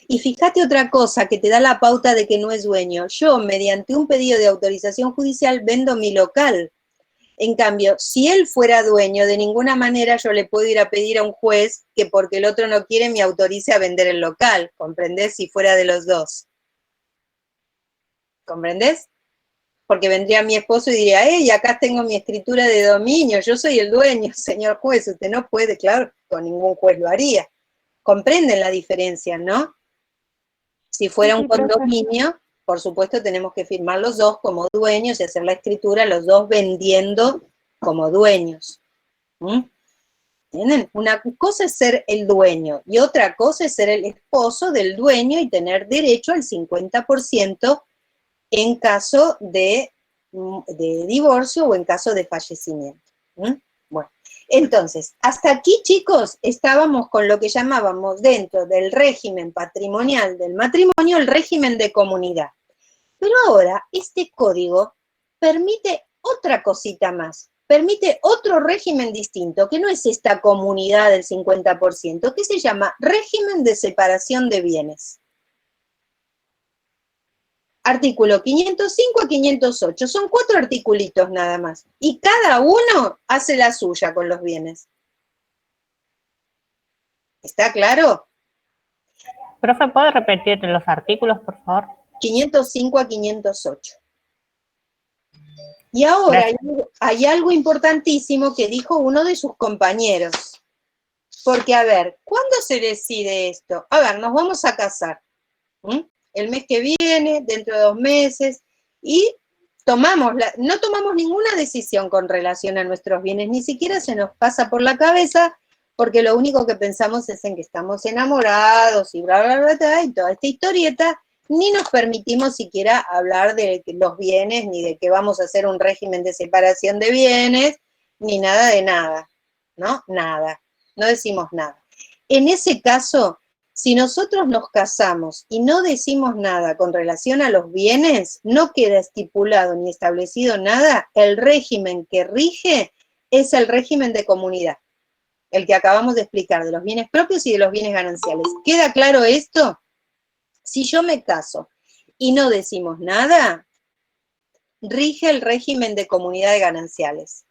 Y fíjate otra cosa que te da la pauta de que no es dueño. Yo, mediante un pedido de autorización judicial, vendo mi local. En cambio, si él fuera dueño, de ninguna manera yo le puedo ir a pedir a un juez que porque el otro no quiere me autorice a vender el local. ¿Comprendés? Si fuera de los dos. ¿Comprendés? Porque vendría mi esposo y diría, acá tengo mi escritura de dominio, yo soy el dueño, señor juez, usted no puede, claro, con ningún juez lo haría. ¿Comprenden la diferencia, no? Si fuera un condominio, por supuesto tenemos que firmar los dos como dueños y hacer la escritura, los dos vendiendo como dueños. ¿Entienden? Una cosa es ser el dueño y otra cosa es ser el esposo del dueño y tener derecho al 50% en caso de divorcio o en caso de fallecimiento. Bueno, entonces, hasta aquí, chicos, estábamos con lo que llamábamos dentro del régimen patrimonial del matrimonio, el régimen de comunidad. Pero ahora, este código permite otra cosita más, permite otro régimen distinto, que no es esta comunidad del 50%, que se llama régimen de separación de bienes. Artículo 505 a 508, son 4 articulitos nada más, y cada uno hace la suya con los bienes. ¿Está claro? Profe, ¿puede repetir los artículos, por favor? 505 a 508. Y ahora hay algo importantísimo que dijo uno de sus compañeros. Porque, a ver, ¿cuándo se decide esto? A ver, nos vamos a casar. El mes que viene, dentro de 2 meses, y no tomamos ninguna decisión con relación a nuestros bienes, ni siquiera se nos pasa por la cabeza, porque lo único que pensamos es en que estamos enamorados y bla, bla, bla, bla, y toda esta historieta, ni nos permitimos siquiera hablar de los bienes, ni de que vamos a hacer un régimen de separación de bienes, ni nada de nada, ¿no? Nada, no decimos nada. En ese caso, si nosotros nos casamos y no decimos nada con relación a los bienes, no queda estipulado ni establecido nada, el régimen que rige es el régimen de comunidad, el que acabamos de explicar, de los bienes propios y de los bienes gananciales. ¿Queda claro esto? Si yo me caso y no decimos nada, rige el régimen de comunidad de gananciales.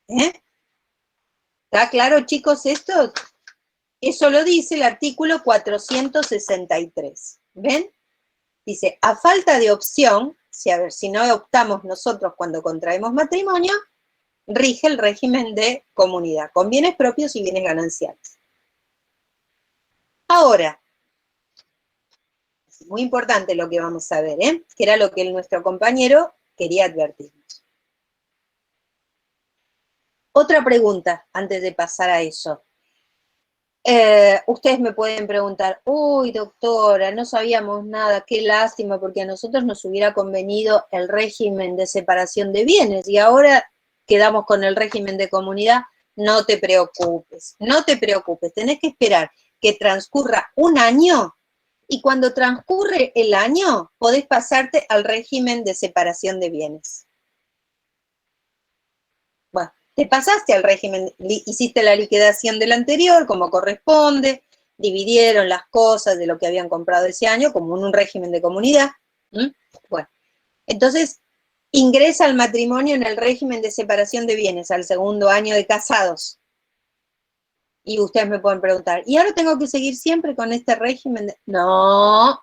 ¿Está claro, chicos, esto? Eso lo dice el artículo 463. ¿Ven? Dice, a falta de opción, si no optamos nosotros cuando contraemos matrimonio, rige el régimen de comunidad, con bienes propios y bienes gananciales. Ahora, es muy importante lo que vamos a ver, que era lo que nuestro compañero quería advertirnos. Otra pregunta, antes de pasar a eso. Ustedes me pueden preguntar, uy, doctora, no sabíamos nada, qué lástima, porque a nosotros nos hubiera convenido el régimen de separación de bienes y ahora quedamos con el régimen de comunidad. No te preocupes, tenés que esperar que transcurra un año y cuando transcurre el año, podés pasarte al régimen de separación de bienes. Bueno, te pasaste al régimen, hiciste la liquidación del anterior, como corresponde, dividieron las cosas de lo que habían comprado ese año, como en un régimen de comunidad. Bueno, entonces ingresa al matrimonio en el régimen de separación de bienes, al segundo año de casados. Y ustedes me pueden preguntar, ¿y ahora tengo que seguir siempre con este régimen? No.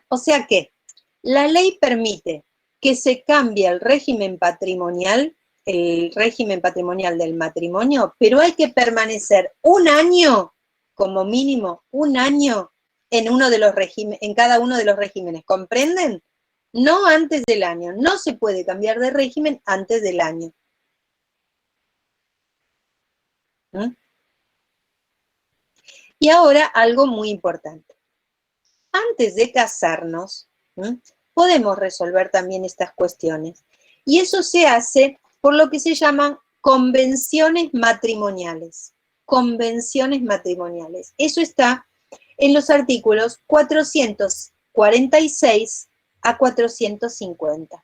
O sea que la ley permite que se cambie el régimen patrimonial del matrimonio, pero hay que permanecer un año, como mínimo, un año en cada uno de los regímenes. ¿Comprenden? No antes del año. No se puede cambiar de régimen antes del año. Y ahora algo muy importante. Antes de casarnos, podemos resolver también estas cuestiones. Y eso se hace por lo que se llaman convenciones matrimoniales. Convenciones matrimoniales. Eso está en los artículos 446 a 450.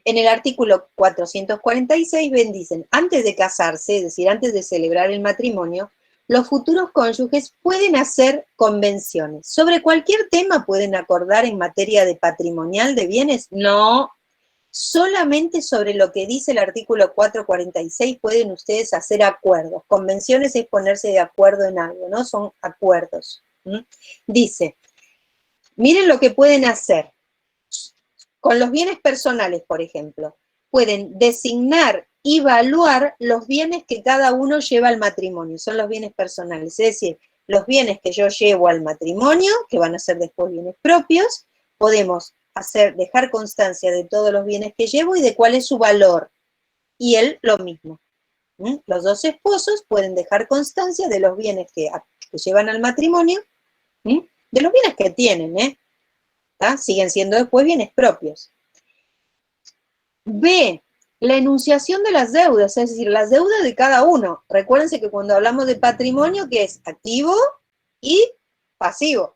En el artículo 446 dicen, antes de casarse, es decir, antes de celebrar el matrimonio, los futuros cónyuges pueden hacer convenciones. ¿Sobre cualquier tema pueden acordar en materia de patrimonial de bienes? No, solamente sobre lo que dice el artículo 446 pueden ustedes hacer acuerdos. Convenciones es ponerse de acuerdo en algo, ¿no? Son acuerdos. Dice, miren lo que pueden hacer. Con los bienes personales, por ejemplo, pueden designar y evaluar los bienes que cada uno lleva al matrimonio, son los bienes personales, es decir, los bienes que yo llevo al matrimonio, que van a ser después bienes propios, podemos dejar constancia de todos los bienes que llevo y de cuál es su valor, y él lo mismo. Los dos esposos pueden dejar constancia de los bienes que llevan al matrimonio, de los bienes que tienen, siguen siendo después bienes propios. B, la enunciación de las deudas, es decir, las deudas de cada uno. Recuérdense que cuando hablamos de patrimonio, que es activo y pasivo.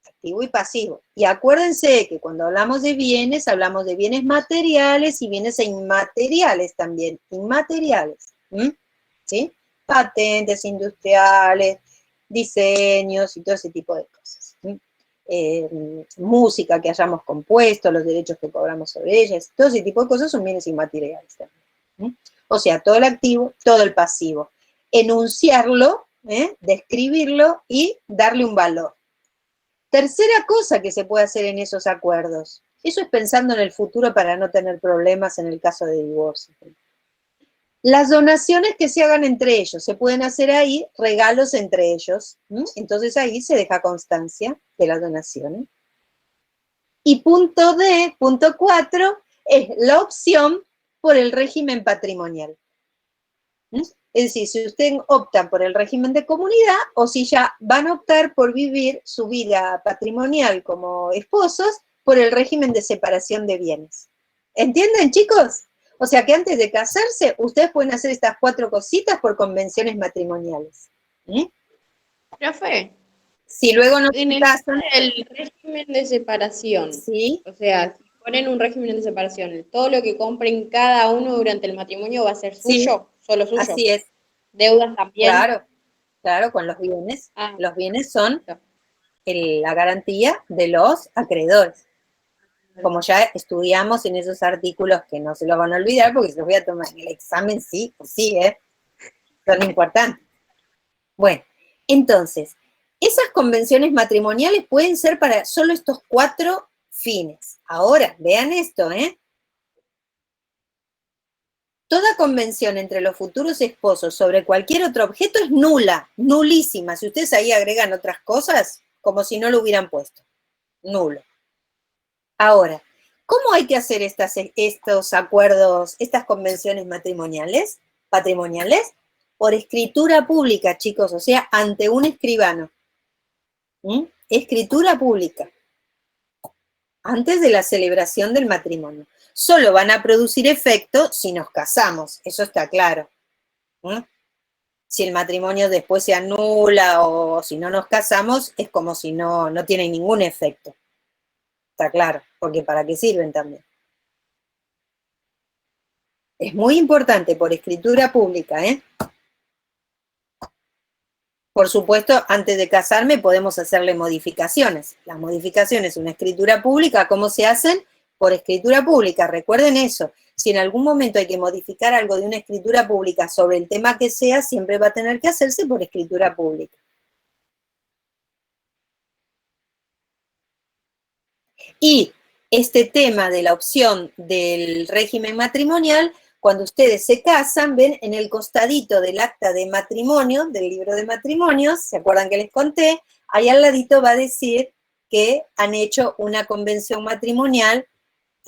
Activo y pasivo. Y acuérdense que cuando hablamos de bienes, hablamos de bienes materiales y bienes inmateriales también. Inmateriales. ¿Sí? Patentes industriales, diseños y todo ese tipo de cosas. Música que hayamos compuesto, los derechos que cobramos sobre ellas, todo ese tipo de cosas son bienes inmateriales también. O sea, todo el activo, todo el pasivo. Enunciarlo, describirlo y darle un valor. Tercera cosa que se puede hacer en esos acuerdos, eso es pensando en el futuro para no tener problemas en el caso de divorcio. Las donaciones que se hagan entre ellos, se pueden hacer ahí regalos entre ellos, entonces ahí se deja constancia de las donaciones. Y punto D, punto 4, es la opción por el régimen patrimonial. Es decir, si ustedes optan por el régimen de comunidad o si ya van a optar por vivir su vida patrimonial como esposos por el régimen de separación de bienes. ¿Entienden, chicos? O sea que antes de casarse, ustedes pueden hacer estas 4 cositas por convenciones matrimoniales. Profe, Si luego no en se el casan, régimen de separación, ¿sí? o sea, si ponen un régimen de separación, todo lo que compren cada uno durante el matrimonio va a ser suyo, solo suyo. Así es. Deudas también. Claro, con los bienes. Ah. Los bienes son la garantía de los acreedores. Como ya estudiamos en esos artículos que no se los van a olvidar porque se los voy a tomar en el examen, sí, pues sí, son importantes. Bueno, entonces, esas convenciones matrimoniales pueden ser para solo estos 4 fines. Ahora, vean esto, Toda convención entre los futuros esposos sobre cualquier otro objeto es nula, nulísima. Si ustedes ahí agregan otras cosas, como si no lo hubieran puesto. Nulo. Ahora, ¿cómo hay que hacer estos acuerdos, estas convenciones patrimoniales? Por escritura pública, chicos, o sea, ante un escribano. Escritura pública. Antes de la celebración del matrimonio. solo van a producir efecto si nos casamos, eso está claro. Si el matrimonio después se anula o si no nos casamos, es como si no tienen ningún efecto. Está claro, porque ¿para qué sirven también? Es muy importante por escritura pública, ¿eh? Por supuesto, antes de casarme podemos hacerle modificaciones. Las modificaciones, una escritura pública, ¿cómo se hacen? Por escritura pública, recuerden eso. Si en algún momento hay que modificar algo de una escritura pública sobre el tema que sea, siempre va a tener que hacerse por escritura pública. Y este tema de la opción del régimen matrimonial, cuando ustedes se casan, ven en el costadito del acta de matrimonio, del libro de matrimonios, ¿se acuerdan que les conté? Ahí al ladito va a decir que han hecho una convención matrimonial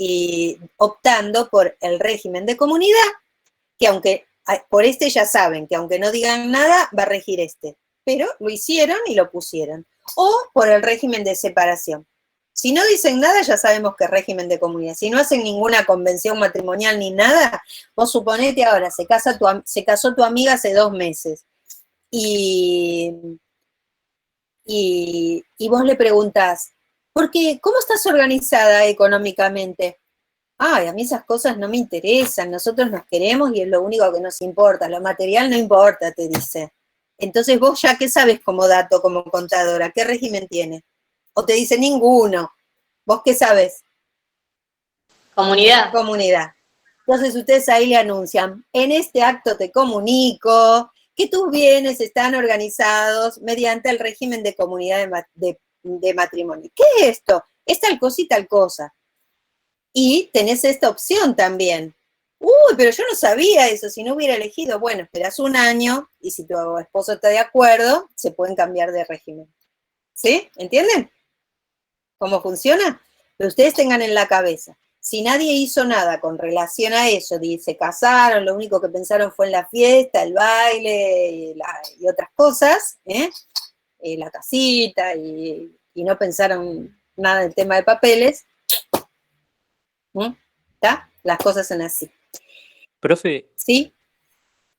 y optando por el régimen de comunidad, que aunque, por este ya saben, que aunque no digan nada, va a regir este, pero lo hicieron y lo pusieron. O por el régimen de separación. Si no dicen nada, ya sabemos que es régimen de comunidad. Si no hacen ninguna convención matrimonial ni nada, vos suponete ahora, se casó tu amiga hace 2 meses y vos le preguntás, porque, ¿cómo estás organizada económicamente? Ay, a mí esas cosas no me interesan, nosotros nos queremos y es lo único que nos importa, lo material no importa, te dice. Entonces vos ya, ¿qué sabes como dato, como contadora? ¿Qué régimen tiene? O te dice ninguno. ¿Vos qué sabes? Comunidad. Comunidad. Entonces ustedes ahí le anuncian, en este acto te comunico que tus bienes están organizados mediante el régimen de comunidad de matrimonio. ¿Qué es esto? Es tal cosa y tal cosa. Y tenés esta opción también. Uy, pero yo no sabía eso, si no hubiera elegido. Bueno, esperás 1 año y si tu esposo está de acuerdo, se pueden cambiar de régimen. ¿Sí? ¿Entienden cómo funciona? Pero ustedes tengan en la cabeza, si nadie hizo nada con relación a eso, se casaron, lo único que pensaron fue en la fiesta, el baile y otras cosas, la casita, y no pensaron nada del tema de papeles, ¿está? Las cosas son así. Profe, ¿Sí?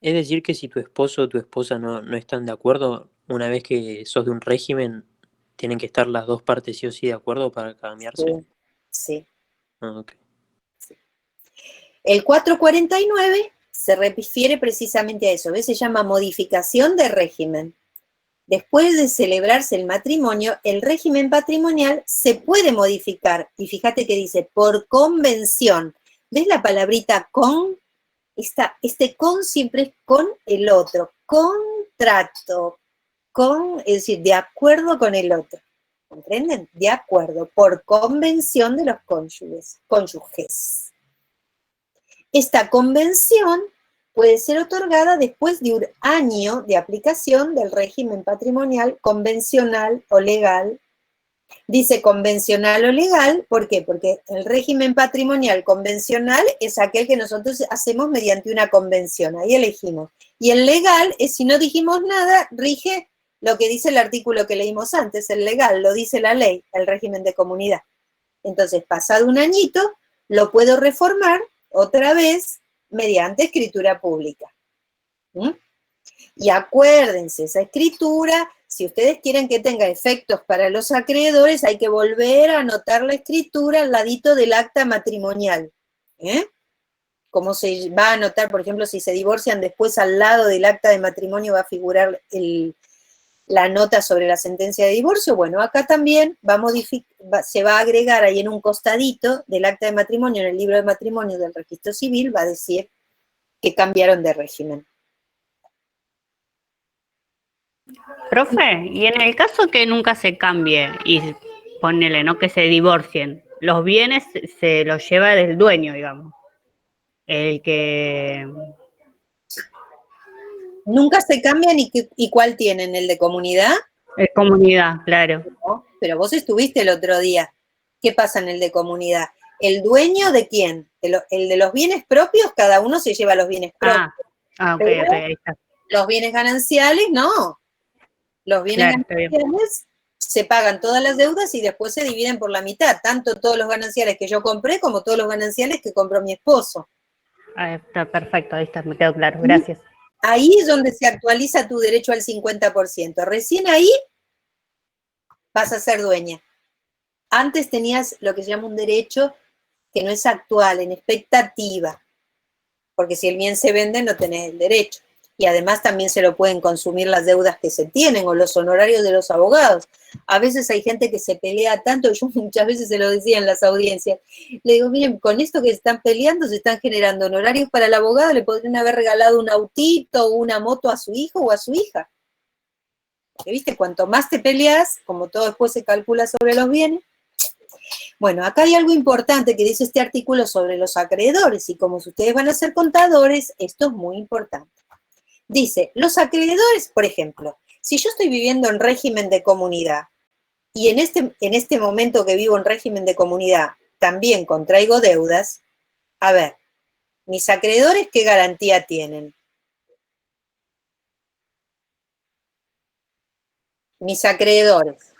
es decir que si tu esposo o tu esposa no están de acuerdo, una vez que sos de un régimen, tienen que estar las 2 partes sí o sí de acuerdo para cambiarse. Sí. Ok. Sí. El 449 se refiere precisamente a eso, ¿ves? Se llama modificación de régimen. Después de celebrarse el matrimonio, el régimen patrimonial se puede modificar, y fíjate que dice, por convención. ¿Ves la palabrita con? Este con siempre es con el otro, contrato, es decir, de acuerdo con el otro. ¿Comprenden? De acuerdo, por convención de los cónyuges. Esta convención puede ser otorgada después de 1 año de aplicación del régimen patrimonial convencional o legal. Dice convencional o legal, ¿por qué? Porque el régimen patrimonial convencional es aquel que nosotros hacemos mediante una convención, ahí elegimos. Y el legal es si no dijimos nada, rige lo que dice el artículo que leímos antes, el legal, lo dice la ley, el régimen de comunidad. Entonces, pasado 1 añito, lo puedo reformar otra vez mediante escritura pública. Y acuérdense, esa escritura, si ustedes quieren que tenga efectos para los acreedores, hay que volver a anotar la escritura al ladito del acta matrimonial. Como se va a anotar, por ejemplo, si se divorcian, después al lado del acta de matrimonio va a figurar la nota sobre la sentencia de divorcio. Bueno, acá también se va a agregar ahí en un costadito del acta de matrimonio, en el libro de matrimonio del registro civil, va a decir que cambiaron de régimen. Profe, y en el caso que nunca se cambie y ponele, ¿no? Que se divorcien, los bienes se los lleva del dueño, digamos. El que... ¿Nunca se cambian y cuál tienen? ¿El de comunidad? Es comunidad, claro. No, pero vos estuviste el otro día. ¿Qué pasa en el de comunidad? ¿El dueño de quién? El de los bienes propios, cada uno se lleva los bienes propios. Ok, ahí está. Los bienes gananciales, no. Los bienes gananciales se pagan todas las deudas y después se dividen por la mitad, tanto todos los gananciales que yo compré como todos los gananciales que compró mi esposo. Ah, está perfecto, ahí está, me quedó claro, gracias. Ahí es donde se actualiza tu derecho al 50%. Recién ahí vas a ser dueña. Antes tenías lo que se llama un derecho que no es actual, en expectativa, porque si el bien se vende no tenés el derecho. Y además también se lo pueden consumir las deudas que se tienen o los honorarios de los abogados. A veces hay gente que se pelea tanto, yo muchas veces se lo decía en las audiencias, le digo, miren, con esto que están peleando se están generando honorarios para el abogado, le podrían haber regalado un autito o una moto a su hijo o a su hija. Porque, viste, cuanto más te peleas, como todo después se calcula sobre los bienes. Bueno, acá hay algo importante que dice este artículo sobre los acreedores, y como ustedes van a ser contadores, esto es muy importante. Dice, los acreedores, por ejemplo, si yo estoy viviendo en régimen de comunidad y en este momento que vivo en régimen de comunidad también contraigo deudas, a ver, mis acreedores, ¿qué garantía tienen? Mis acreedores.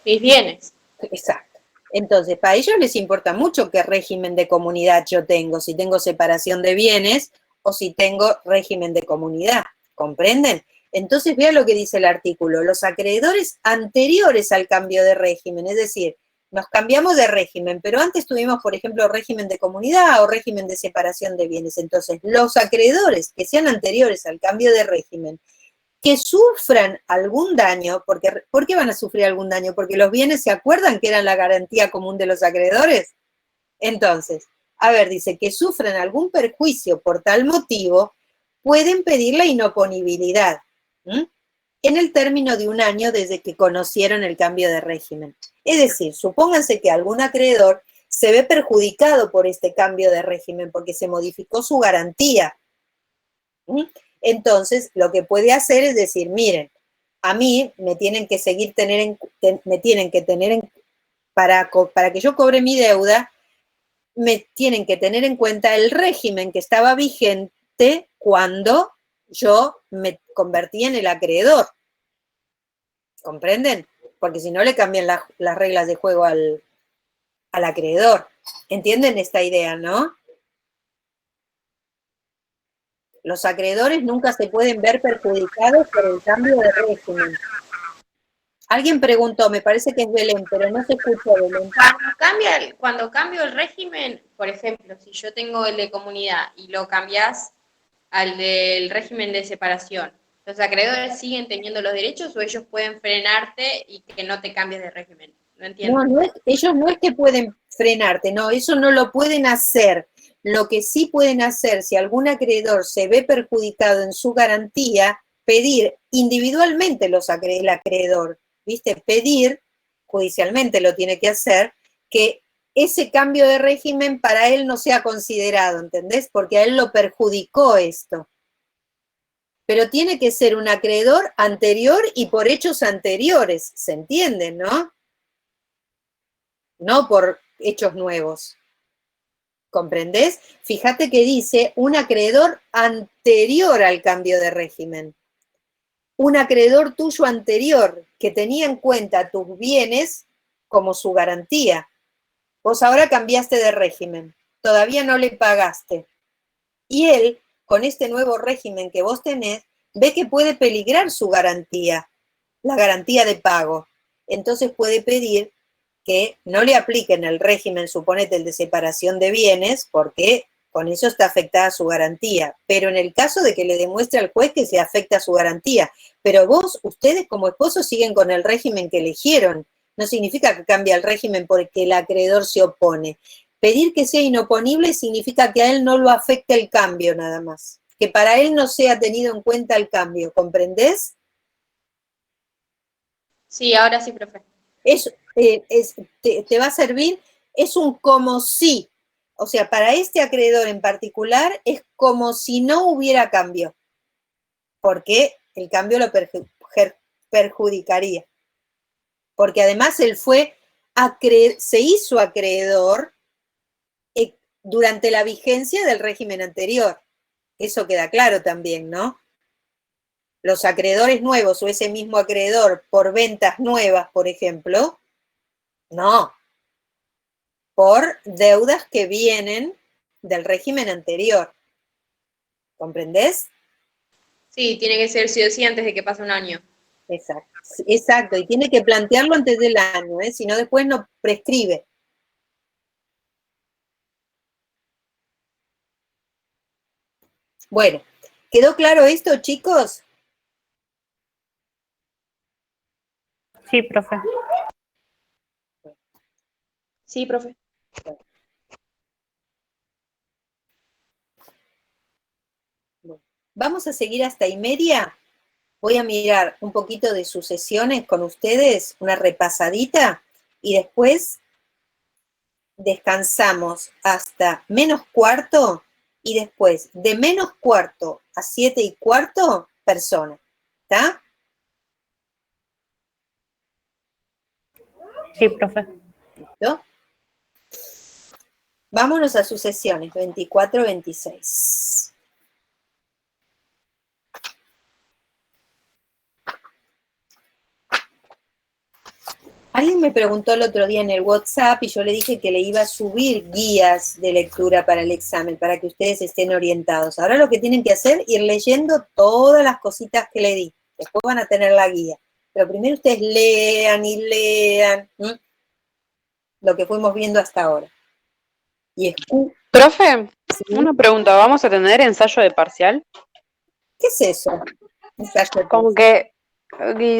Mis bienes. Exacto. Entonces, para ellos les importa mucho qué régimen de comunidad yo tengo, si tengo separación de bienes o si tengo régimen de comunidad, ¿comprenden? Entonces, vean lo que dice el artículo, los acreedores anteriores al cambio de régimen, es decir, nos cambiamos de régimen, pero antes tuvimos, por ejemplo, régimen de comunidad o régimen de separación de bienes. Entonces, los acreedores que sean anteriores al cambio de régimen, que sufran algún daño, ¿por qué van a sufrir algún daño? Porque los bienes, ¿se acuerdan que eran la garantía común de los acreedores? Entonces, a ver, dice que sufran algún perjuicio por tal motivo, pueden pedir la inoponibilidad en el término de un año desde que conocieron el cambio de régimen. Es decir, supónganse que algún acreedor se ve perjudicado por este cambio de régimen porque se modificó su garantía. Entonces, lo que puede hacer es decir, miren, a mí me tienen que seguir para que yo cobre mi deuda, me tienen que tener en cuenta el régimen que estaba vigente cuando yo me convertí en el acreedor. ¿Comprenden? Porque si no le cambian las reglas de juego al acreedor. ¿Entienden esta idea, no? Los acreedores nunca se pueden ver perjudicados por el cambio de régimen. Alguien preguntó, me parece que es Belén, pero no se escuchó, Belén. Cuando cambio el régimen, por ejemplo, si yo tengo el de comunidad y lo cambias al del régimen de separación, ¿los acreedores siguen teniendo los derechos o ellos pueden frenarte y que no te cambies de régimen? No entiendo. No, ellos no es que pueden frenarte, no, eso no lo pueden hacer. Lo que sí pueden hacer, si algún acreedor se ve perjudicado en su garantía, pedir individualmente el acreedor, ¿viste? Pedir, judicialmente lo tiene que hacer, que ese cambio de régimen para él no sea considerado, ¿entendés? Porque a él lo perjudicó esto. Pero tiene que ser un acreedor anterior y por hechos anteriores, ¿se entiende, no? No por hechos nuevos. ¿Comprendés? Fíjate que dice un acreedor anterior al cambio de régimen. Un acreedor tuyo anterior que tenía en cuenta tus bienes como su garantía. Vos ahora cambiaste de régimen, todavía no le pagaste. Y él, con este nuevo régimen que vos tenés, ve que puede peligrar su garantía, la garantía de pago. Entonces puede pedir que no le apliquen el régimen, suponete, el de separación de bienes, porque con eso está afectada su garantía. Pero en el caso de que le demuestre al juez que se afecta su garantía, pero ustedes como esposos siguen con el régimen que eligieron, no significa que cambie el régimen porque el acreedor se opone. Pedir que sea inoponible significa que a él no lo afecte el cambio nada más, que para él no sea tenido en cuenta el cambio, ¿comprendés? Sí, ahora sí, profe. Te va a servir, es un como si, o sea, para este acreedor en particular es como si no hubiera cambio, porque el cambio lo perjudicaría, porque además él se hizo acreedor durante la vigencia del régimen anterior, eso queda claro también, ¿no? los acreedores nuevos o ese mismo acreedor por ventas nuevas, por ejemplo, no, por deudas que vienen del régimen anterior. ¿Comprendés? Sí, tiene que ser sí o sí antes de que pase un año. Exacto, exacto, y tiene que plantearlo antes del año, si no después no prescribe. Bueno, ¿quedó claro esto, chicos? Sí, profe. Sí, profe. Vamos a seguir hasta 1:30. Voy a mirar un poquito de sucesiones con ustedes, una repasadita, y después descansamos hasta -4, y después de -4 a 7:15, persona. ¿Está? Sí, profe. ¿Listo? Vámonos a sucesiones, 24, 26. Alguien me preguntó el otro día en el WhatsApp y yo le dije que le iba a subir guías de lectura para el examen, para que ustedes estén orientados. Ahora lo que tienen que hacer es ir leyendo todas las cositas que le di. Después van a tener la guía. Pero primero ustedes lean y lean lo que fuimos viendo hasta ahora. Y Profe, una pregunta, ¿vamos a tener ensayo de parcial? ¿Qué es eso? Ensayo de Como que,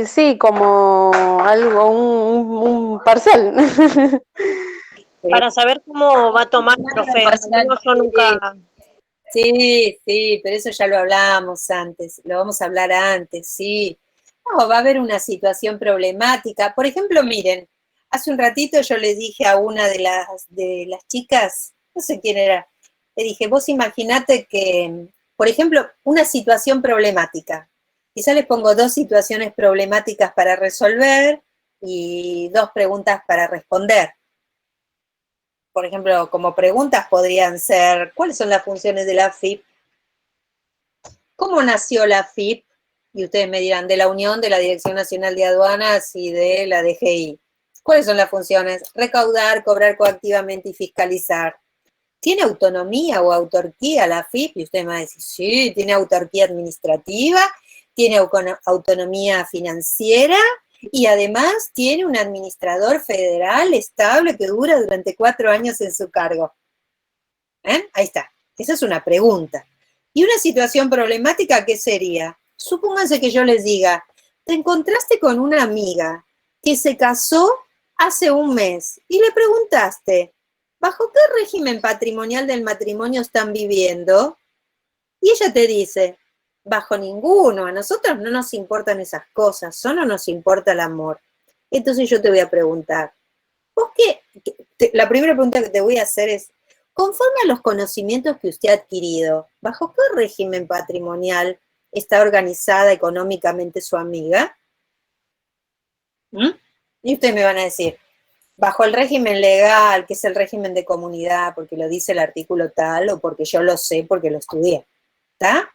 sí, como algo, un parcial. Para saber cómo va a tomar, profe. Yo nunca... Sí, pero eso ya lo hablamos antes, lo vamos a hablar antes, sí. No, va a haber una situación problemática. Por ejemplo, miren, hace un ratito yo le dije a una de las chicas, no sé quién era, le dije, vos imaginate que, por ejemplo, una situación problemática. Quizá les pongo 2 situaciones problemáticas para resolver y 2 preguntas para responder. Por ejemplo, como preguntas podrían ser, ¿cuáles son las funciones de la AFIP? ¿Cómo nació la AFIP? Y ustedes me dirán, de la unión de la Dirección Nacional de Aduanas y de la DGI. ¿Cuáles son las funciones? Recaudar, cobrar coactivamente y fiscalizar. ¿Tiene autonomía o autarquía la AFIP? Y ustedes me van a decir, sí, tiene autarquía administrativa, tiene autonomía financiera, y además tiene un administrador federal estable que dura durante 4 años en su cargo. Ahí está. Esa es una pregunta. ¿Y una situación problemática qué sería? Supónganse que yo les diga, te encontraste con una amiga que se casó hace un mes y le preguntaste, ¿bajo qué régimen patrimonial del matrimonio están viviendo? Y ella te dice, bajo ninguno, a nosotros no nos importan esas cosas, solo nos importa el amor. Entonces yo te voy a preguntar, ¿vos qué? La primera pregunta que te voy a hacer es, conforme a los conocimientos que usted ha adquirido, ¿bajo qué régimen patrimonial está organizada económicamente su amiga? Y ustedes me van a decir, bajo el régimen legal, que es el régimen de comunidad, porque lo dice el artículo tal, o porque yo lo sé, porque lo estudié. ¿Está?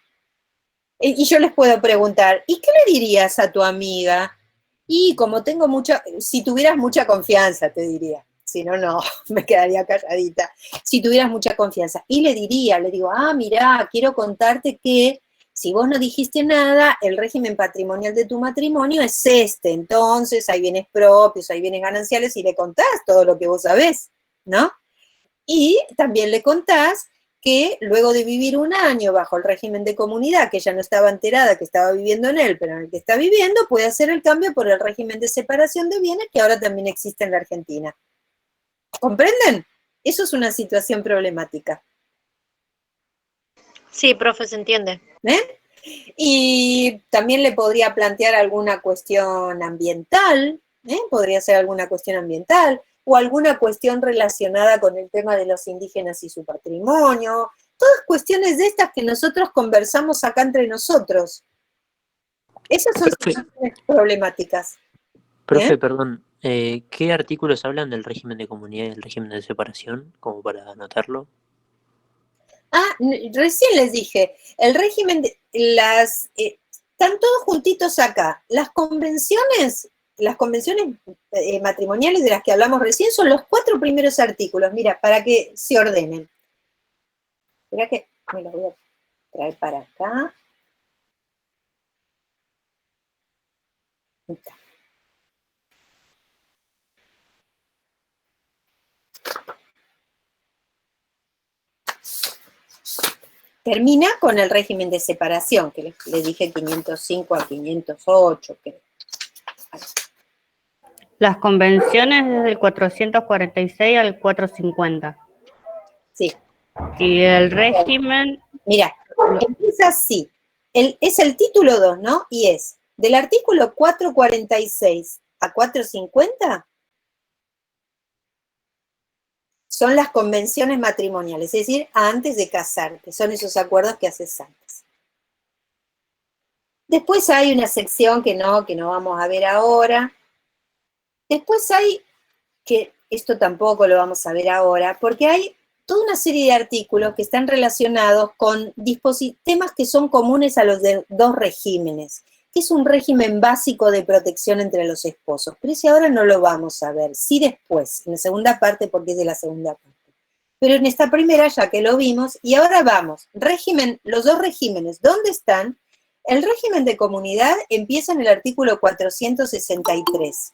Y yo les puedo preguntar, ¿y qué le dirías a tu amiga? Y como tengo si tuvieras mucha confianza, te diría. Si no, no, me quedaría calladita. Si tuvieras mucha confianza. Y le digo, mirá, quiero contarte que si vos no dijiste nada, el régimen patrimonial de tu matrimonio es este. Entonces, hay bienes propios, hay bienes gananciales, y le contás todo lo que vos sabés, ¿no? Y también le contás que luego de vivir un año bajo el régimen de comunidad, que ella no estaba enterada que estaba viviendo en él, pero en el que está viviendo, puede hacer el cambio por el régimen de separación de bienes que ahora también existe en la Argentina. ¿Comprenden? Eso es una situación problemática. Sí, profe, se entiende. Y también le podría plantear alguna cuestión ambiental, podría ser alguna cuestión ambiental, o alguna cuestión relacionada con el tema de los indígenas y su patrimonio, todas cuestiones de estas que nosotros conversamos acá entre nosotros. Esas son situaciones problemáticas. Profe, perdón, ¿qué artículos hablan del régimen de comunidad y del régimen de separación? Como para anotarlo. Recién les dije, el régimen de están todos juntitos acá. Las convenciones matrimoniales de las que hablamos recién son los 4 primeros artículos. Mira, para que se ordenen. Mira que me los voy a traer para acá. Ahí está. Termina con el régimen de separación, que les dije 505 a 508, creo. Las convenciones desde el 446 al 450. Sí. Y el régimen... Mira, empieza así. Es el título 2, ¿no? Y es del artículo 446 a 450 son las convenciones matrimoniales, es decir, antes de casarte, son esos acuerdos que haces antes. Después hay una sección que no vamos a ver ahora. Después hay, que esto tampoco lo vamos a ver ahora, porque hay toda una serie de artículos que están relacionados con temas que son comunes a los de 2 regímenes, que es un régimen básico de protección entre los esposos. Pero ese ahora no lo vamos a ver, sí después, en la segunda parte, porque es de la segunda parte. Pero en esta primera ya que lo vimos, y ahora vamos, los 2 regímenes, ¿dónde están? El régimen de comunidad empieza en el artículo 463.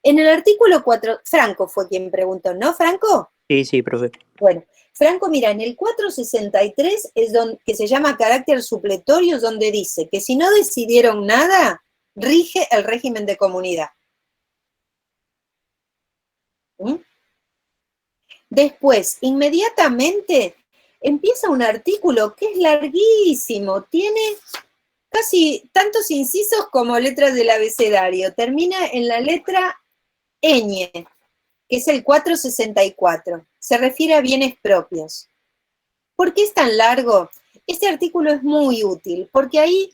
En el artículo 4, Franco fue quien preguntó, ¿no, Franco? Sí, profe. Bueno, Franco, mira, en el 463 es que se llama carácter supletorio, donde dice que si no decidieron nada, rige el régimen de comunidad. ¿Mm? Después, inmediatamente, empieza un artículo que es larguísimo, tiene casi tantos incisos como letras del abecedario, termina en la letra ñ, que es el 464, se refiere a bienes propios. ¿Por qué es tan largo? Este artículo es muy útil, porque ahí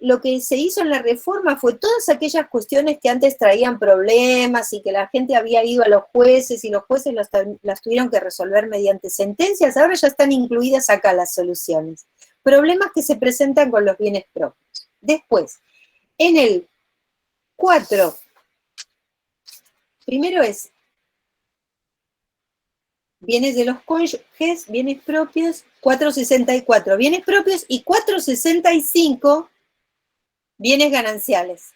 lo que se hizo en la reforma fue todas aquellas cuestiones que antes traían problemas y que la gente había ido a los jueces y los jueces las tuvieron que resolver mediante sentencias, ahora ya están incluidas acá las soluciones. Problemas que se presentan con los bienes propios. Después, en el 4, primero es bienes de los cónyuges, bienes propios, 464, bienes propios, y 465, bienes gananciales.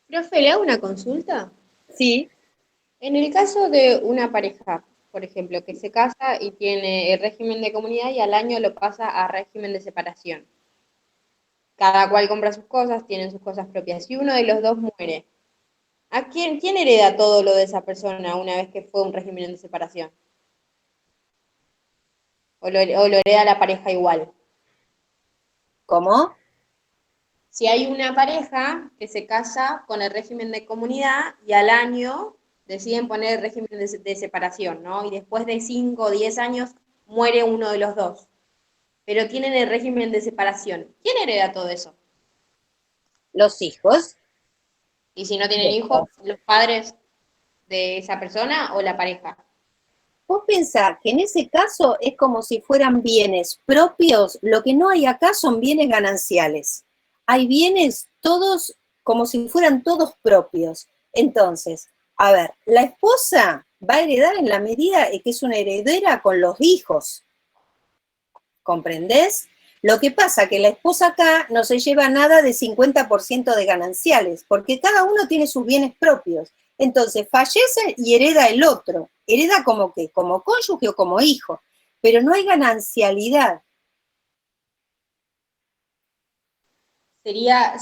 Profe, ¿le hago una consulta? Sí. En el caso de una pareja, por ejemplo, que se casa y tiene el régimen de comunidad y al año lo pasa a régimen de separación. Cada cual compra sus cosas, tienen sus cosas propias. Y uno de los dos muere, ¿a quién hereda todo lo de esa persona una vez que fue un régimen de separación? ¿O lo hereda la pareja igual? ¿Cómo? Si hay una pareja que se casa con el régimen de comunidad y al año deciden poner el régimen de separación, ¿no? Y después de 5 o 10 años muere uno de los dos, pero tienen el régimen de separación. ¿Quién hereda todo eso? Los hijos. ¿Y si no tienen hijos, los padres de esa persona o la pareja? Vos pensás que en ese caso es como si fueran bienes propios, lo que no hay acá son bienes gananciales. Hay bienes todos como si fueran todos propios. Entonces, a ver, la esposa va a heredar en la medida en que es una heredera con los hijos. ¿Comprendés? Lo que pasa que la esposa acá no se lleva nada de 50% de gananciales, porque cada uno tiene sus bienes propios. Entonces, fallece y hereda el otro. Hereda como qué, como cónyuge o como hijo, pero no hay ganancialidad.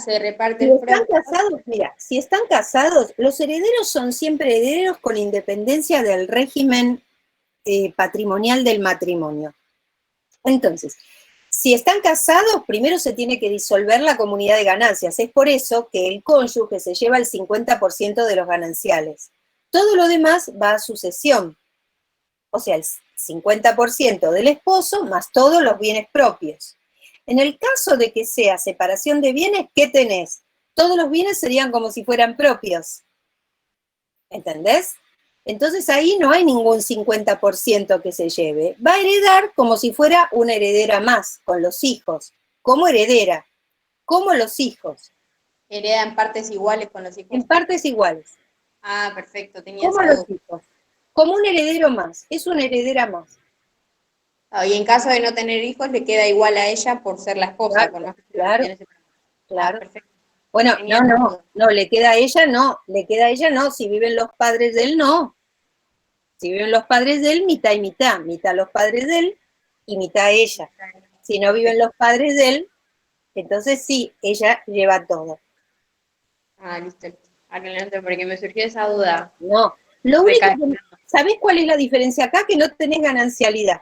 Se reparte si el están casados, mira, si están casados, los herederos son siempre herederos con independencia del régimen patrimonial del matrimonio. Entonces, si están casados, primero se tiene que disolver la comunidad de ganancias. Es por eso que el cónyuge se lleva el 50% de los gananciales. Todo lo demás va a sucesión. O sea, el 50% del esposo más todos los bienes propios. En el caso de que sea separación de bienes, ¿qué tenés? Todos los bienes serían como si fueran propios. ¿Entendés? Entonces ahí no hay ningún 50% que se lleve. Va a heredar como si fuera una heredera más, con los hijos. Como heredera, como los hijos. ¿Hereda en partes iguales con los hijos? En partes iguales. Ah, perfecto, tenía Como esa los duda. hijos. Como un heredero más. Es una heredera más. Ah, y en caso de no tener hijos, le queda igual a ella por ser la esposa, Claro, por más que claro, tiene ese- claro. Ah, perfecto. Bueno, Tenía esa duda. no, le queda a ella, no. Si viven los padres de él, no. Si viven los padres de él, mitad y mitad. Mitad los padres de él y mitad ella. Si no viven los padres de él, entonces sí, ella lleva todo. Ah, listo. Adelante, porque me surgió esa duda. No, lo único Recae. que, ¿sabés cuál es la diferencia acá? Que no tenés ganancialidad.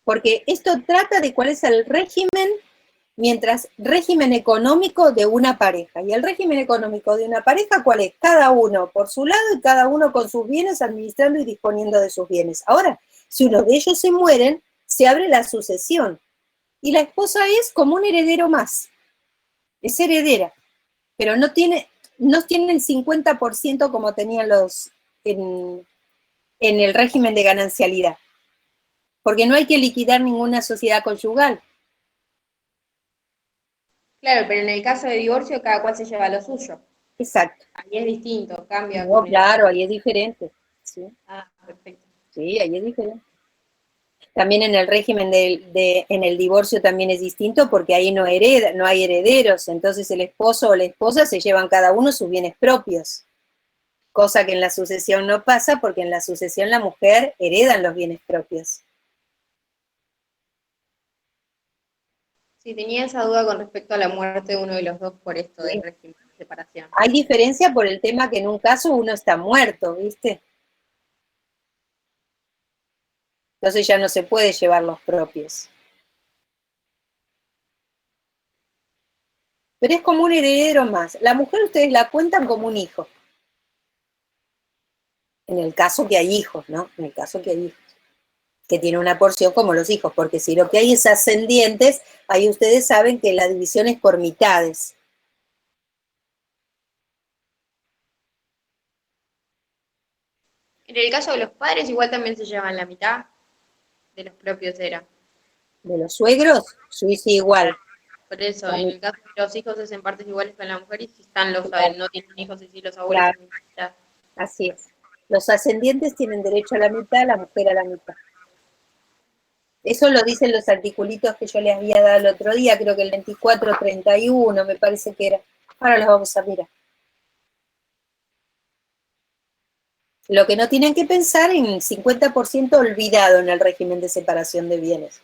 Porque esto trata de cuál es el régimen, régimen económico de una pareja. Y el régimen económico de una pareja, ¿cuál es? Cada uno por su lado y cada uno con sus bienes, administrando y disponiendo de sus bienes. Ahora, si uno de ellos se mueren, se abre la sucesión. Y la esposa es como un heredero más. Es heredera, pero no tiene el 50% como tenían los en el régimen de ganancialidad. Porque no hay que liquidar ninguna sociedad conyugal. Claro, pero en el caso de divorcio, cada cual se lleva lo suyo. Exacto. Ahí es distinto, cambia. No, claro, ahí es diferente. Sí, Ah, perfecto. sí, ahí es diferente. También en el régimen en el divorcio también es distinto porque ahí no hay herederos, entonces el esposo o la esposa se llevan cada uno sus bienes propios. Cosa que en la sucesión no pasa porque en la sucesión la mujer heredan los bienes propios. Sí, tenía esa duda con respecto a la muerte de uno de los dos por esto Sí. del régimen de separación. Hay diferencia por el tema que en un caso uno está muerto, ¿viste? Entonces ya no se puede llevar los propios. Pero es como un heredero más. La mujer ustedes la cuentan como un hijo. En el caso que hay hijos, ¿no? En el caso que hay hijos. Que tiene una porción como los hijos, porque si lo que hay es ascendientes, ahí ustedes saben que la división es por mitades. En el caso de los padres, igual también se llevan la mitad de los propios era. De los suegros, sí, igual. Por eso, La en mi- el caso de los hijos es en partes iguales con la mujer y si están los Claro. no tienen hijos y si los abuelos Claro. en mitad. Así es. Los ascendientes tienen derecho a la mitad, la mujer a la mitad. Eso lo dicen los articulitos que yo les había dado el otro día, creo que el 2431, me parece que era. Ahora los vamos a mirar. Lo que no tienen que pensar en 50% olvidado en el régimen de separación de bienes.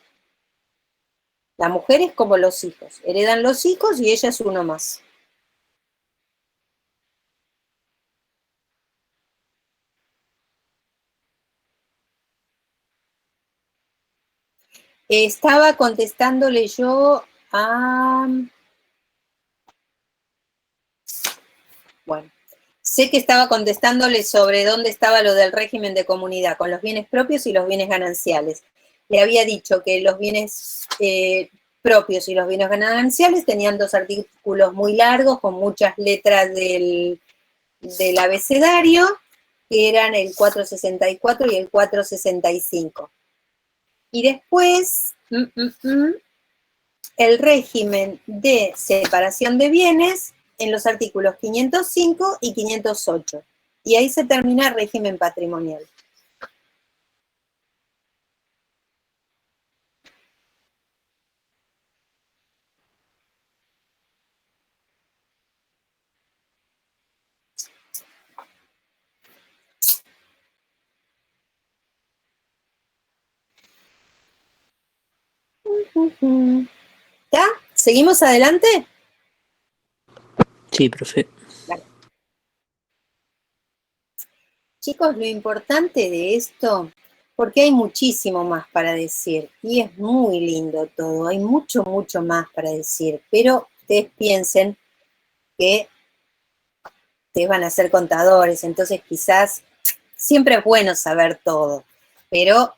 La mujer es como los hijos, heredan los hijos y ella es uno más. Estaba contestándole yo a... Bueno, sé que estaba contestándole sobre dónde estaba lo del régimen de comunidad, con los bienes propios y los bienes gananciales. Le había dicho que los bienes propios y los bienes gananciales tenían dos artículos muy largos, con muchas letras del abecedario, que eran el 464 y el 465. Y después, el régimen de separación de bienes en los artículos 505 y 508. Y ahí se termina el régimen patrimonial. ¿Ya? ¿Seguimos adelante? Sí, profe. Vale. Chicos, lo importante de esto, porque hay muchísimo más para decir, y es muy lindo todo, hay mucho, mucho más para decir, pero ustedes piensen que ustedes van a ser contadores, entonces quizás siempre es bueno saber todo, pero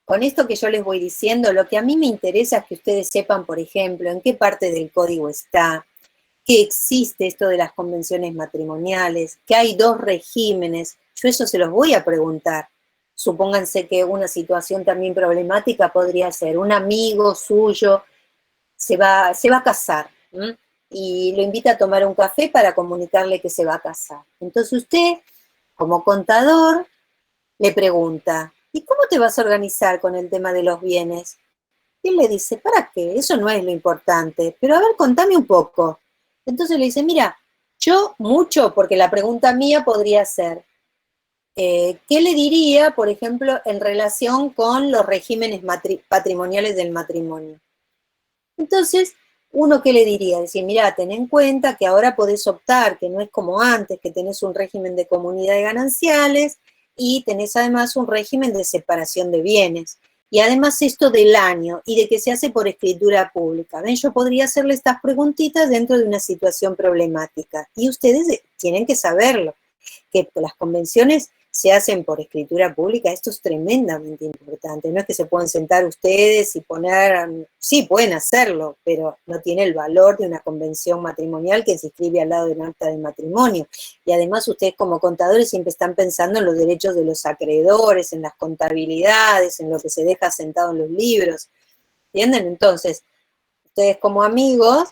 con esto que yo les voy diciendo, lo que a mí me interesa es que ustedes sepan, por ejemplo, en qué parte del código está, que existe esto de las convenciones matrimoniales, que hay dos regímenes. Yo eso se los voy a preguntar. Supónganse que una situación también problemática podría ser un amigo suyo se va a casar, ¿m? Y lo invita a tomar un café para comunicarle que se va a casar. Entonces usted, como contador, le pregunta, ¿y cómo te vas a organizar con el tema de los bienes? Y él le dice, ¿para qué? Eso no es lo importante, pero a ver, contame un poco. Entonces le dice, mira, yo mucho, porque la pregunta mía podría ser, ¿qué le diría, por ejemplo, en relación con los regímenes patrimoniales del matrimonio? Entonces, ¿uno qué le diría? Decir, mira, ten en cuenta que ahora podés optar, que no es como antes, que tenés un régimen de comunidad de gananciales y tenés además un régimen de separación de bienes. Y además esto del año y de que se hace por escritura pública. ¿Ven? Yo podría hacerle estas preguntitas dentro de una situación problemática. Y ustedes tienen que saberlo, que las convenciones se hacen por escritura pública. Esto es tremendamente importante. No es que se puedan sentar ustedes y poner, sí, pueden hacerlo, pero no tiene el valor de una convención matrimonial que se inscribe al lado de un acta de matrimonio. Y además ustedes como contadores siempre están pensando en los derechos de los acreedores, en las contabilidades, en lo que se deja sentado en los libros. ¿Entienden? Entonces, ustedes como amigos,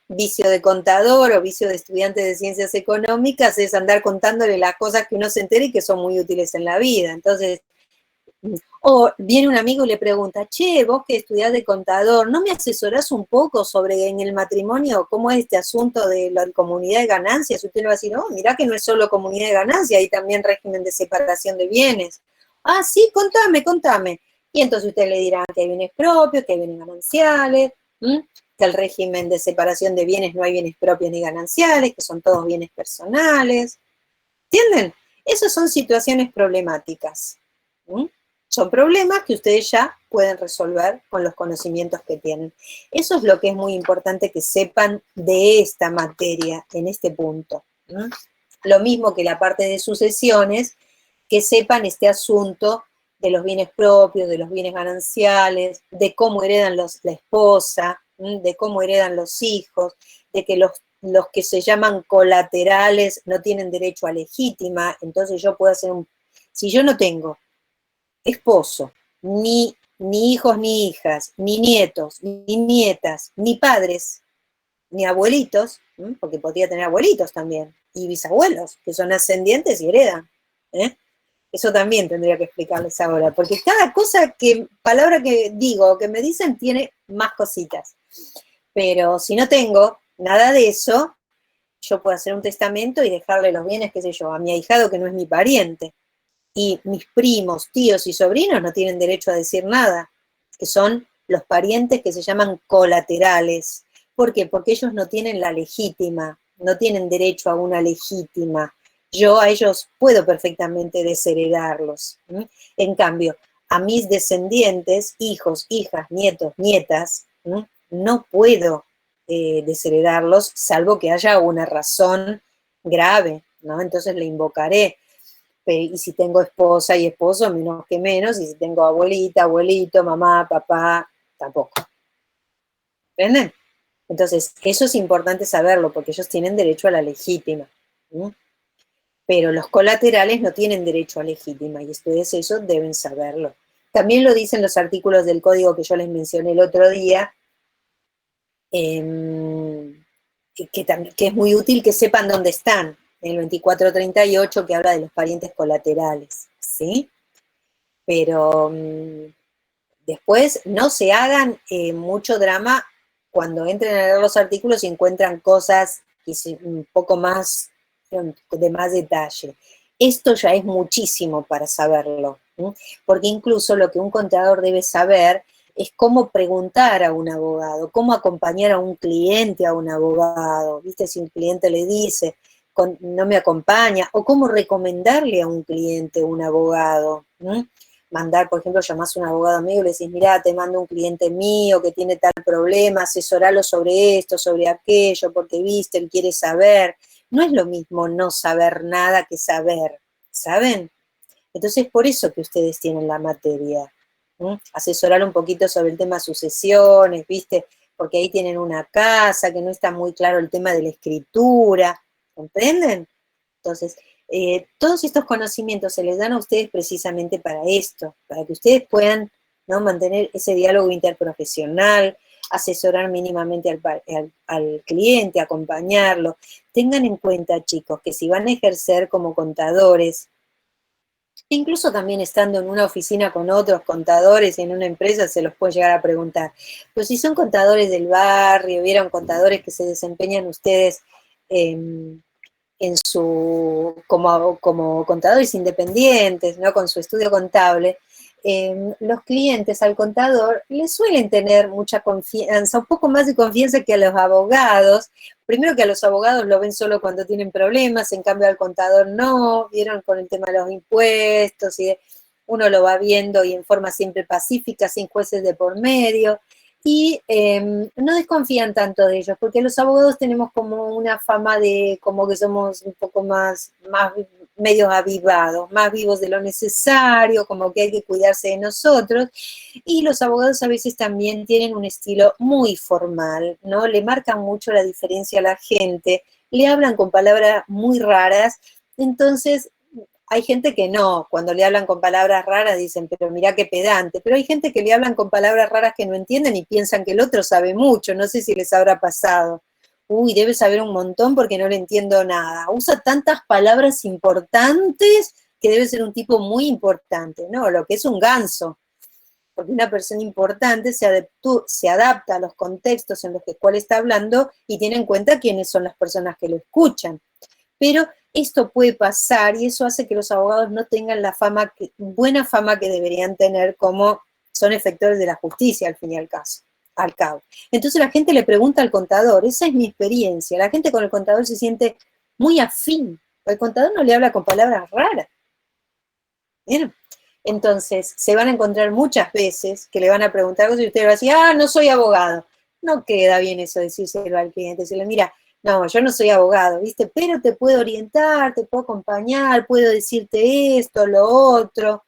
vicio de contador o vicio de estudiante de ciencias económicas es andar contándole las cosas que uno se entera y que son muy útiles en la vida. Entonces, o viene un amigo y le pregunta, che, vos que estudiás de contador, ¿no me asesorás un poco sobre en el matrimonio cómo es este asunto de la comunidad de ganancias? Usted le va a decir, oh, mirá que no es solo comunidad de ganancias, hay también régimen de separación de bienes. Ah, sí, contame. Y entonces usted le dirá que hay bienes propios, que hay bienes gananciales, que el régimen de separación de bienes no hay bienes propios ni gananciales, que son todos bienes personales. ¿Entienden? Esas son situaciones problemáticas. Son problemas que ustedes ya pueden resolver con los conocimientos que tienen. Eso es lo que es muy importante que sepan de esta materia, en este punto. Lo mismo que la parte de sucesiones, que sepan este asunto de los bienes propios, de los bienes gananciales, de cómo heredan la esposa, de cómo heredan los hijos, de que los que se llaman colaterales no tienen derecho a legítima. Entonces yo puedo hacer si yo no tengo esposo, ni hijos ni hijas, ni nietos, ni nietas, ni padres, ni abuelitos, porque podría tener abuelitos también, y bisabuelos, que son ascendientes y heredan. Eso también tendría que explicarles ahora, porque cada palabra que digo, que me dicen, tiene más cositas. Pero si no tengo nada de eso, yo puedo hacer un testamento y dejarle los bienes, qué sé yo, a mi ahijado que no es mi pariente. Y mis primos, tíos y sobrinos no tienen derecho a decir nada, que son los parientes que se llaman colaterales. ¿Por qué? Porque ellos no tienen la legítima, no tienen derecho a una legítima. Yo a ellos puedo perfectamente desheredarlos. En cambio, a mis descendientes, hijos, hijas, nietos, nietas, no puedo desheredarlos, salvo que haya una razón grave, ¿no? Entonces le invocaré. Y si tengo esposa y esposo, menos que menos, y si tengo abuelita, abuelito, mamá, papá, tampoco. ¿Entienden? Entonces, eso es importante saberlo, porque ellos tienen derecho a la legítima. Pero los colaterales no tienen derecho a legítima, y ustedes eso deben saberlo. También lo dicen los artículos del código que yo les mencioné el otro día, que es muy útil que sepan dónde están. En el 2438, que habla de los parientes colaterales, ¿sí? Pero después no se hagan mucho drama cuando entren a leer los artículos y encuentran cosas un poco más, de más detalle. Esto ya es muchísimo para saberlo, porque incluso lo que un contador debe saber es cómo preguntar a un abogado, cómo acompañar a un cliente a un abogado, ¿viste? Si un cliente le dice, no me acompaña, o cómo recomendarle a un cliente un abogado. Mandar, por ejemplo, llamás a un abogado amigo y le decís, mirá, te mando un cliente mío que tiene tal problema, asesoralo sobre esto, sobre aquello, porque viste, él quiere saber. No es lo mismo no saber nada que saber, ¿saben? Entonces, por eso que ustedes tienen la materia. Asesorar un poquito sobre el tema sucesiones, ¿viste? porque ahí tienen una casa, que no está muy claro el tema de la escritura, ¿comprenden? Entonces, todos estos conocimientos se les dan a ustedes precisamente para esto, para que ustedes puedan, ¿no?, mantener ese diálogo interprofesional, asesorar mínimamente al cliente, acompañarlo. Tengan en cuenta, chicos, que si van a ejercer como contadores, incluso también estando en una oficina con otros contadores en una empresa, se los puede llegar a preguntar. Pero si son contadores del barrio, vieron contadores que se desempeñan ustedes como contadores independientes, ¿no?, con su estudio contable, los clientes al contador les suelen tener mucha confianza, un poco más de confianza que a los abogados. Primero que a los abogados lo ven solo cuando tienen problemas, en cambio al contador no, vieron con el tema de los impuestos, y uno lo va viendo y en forma siempre pacífica, sin jueces de por medio, y no desconfían tanto de ellos, porque los abogados tenemos como una fama de como que somos un poco más medios avivados, más vivos de lo necesario, como que hay que cuidarse de nosotros, y los abogados a veces también tienen un estilo muy formal, ¿no? Le marcan mucho la diferencia a la gente, le hablan con palabras muy raras, entonces hay gente que no, cuando le hablan con palabras raras dicen, pero mirá qué pedante, pero hay gente que le hablan con palabras raras que no entienden y piensan que el otro sabe mucho, no sé si les habrá pasado. Uy, debe saber un montón porque no le entiendo nada. Usa tantas palabras importantes que debe ser un tipo muy importante, ¿no? Lo que es un ganso. Porque una persona importante se adapta a los contextos en los cuales está hablando y tiene en cuenta quiénes son las personas que lo escuchan. Pero esto puede pasar y eso hace que los abogados no tengan la buena fama que deberían tener, como son efectores de la justicia al fin y al cabo. Entonces la gente le pregunta al contador, esa es mi experiencia, la gente con el contador se siente muy afín, el contador no le habla con palabras raras. ¿Bien? Entonces se van a encontrar muchas veces que le van a preguntar cosas y usted va a decir, no soy abogado. No queda bien eso decírselo al cliente, decirle, mira, no, yo no soy abogado, ¿viste? Pero te puedo orientar, te puedo acompañar, puedo decirte esto, lo otro.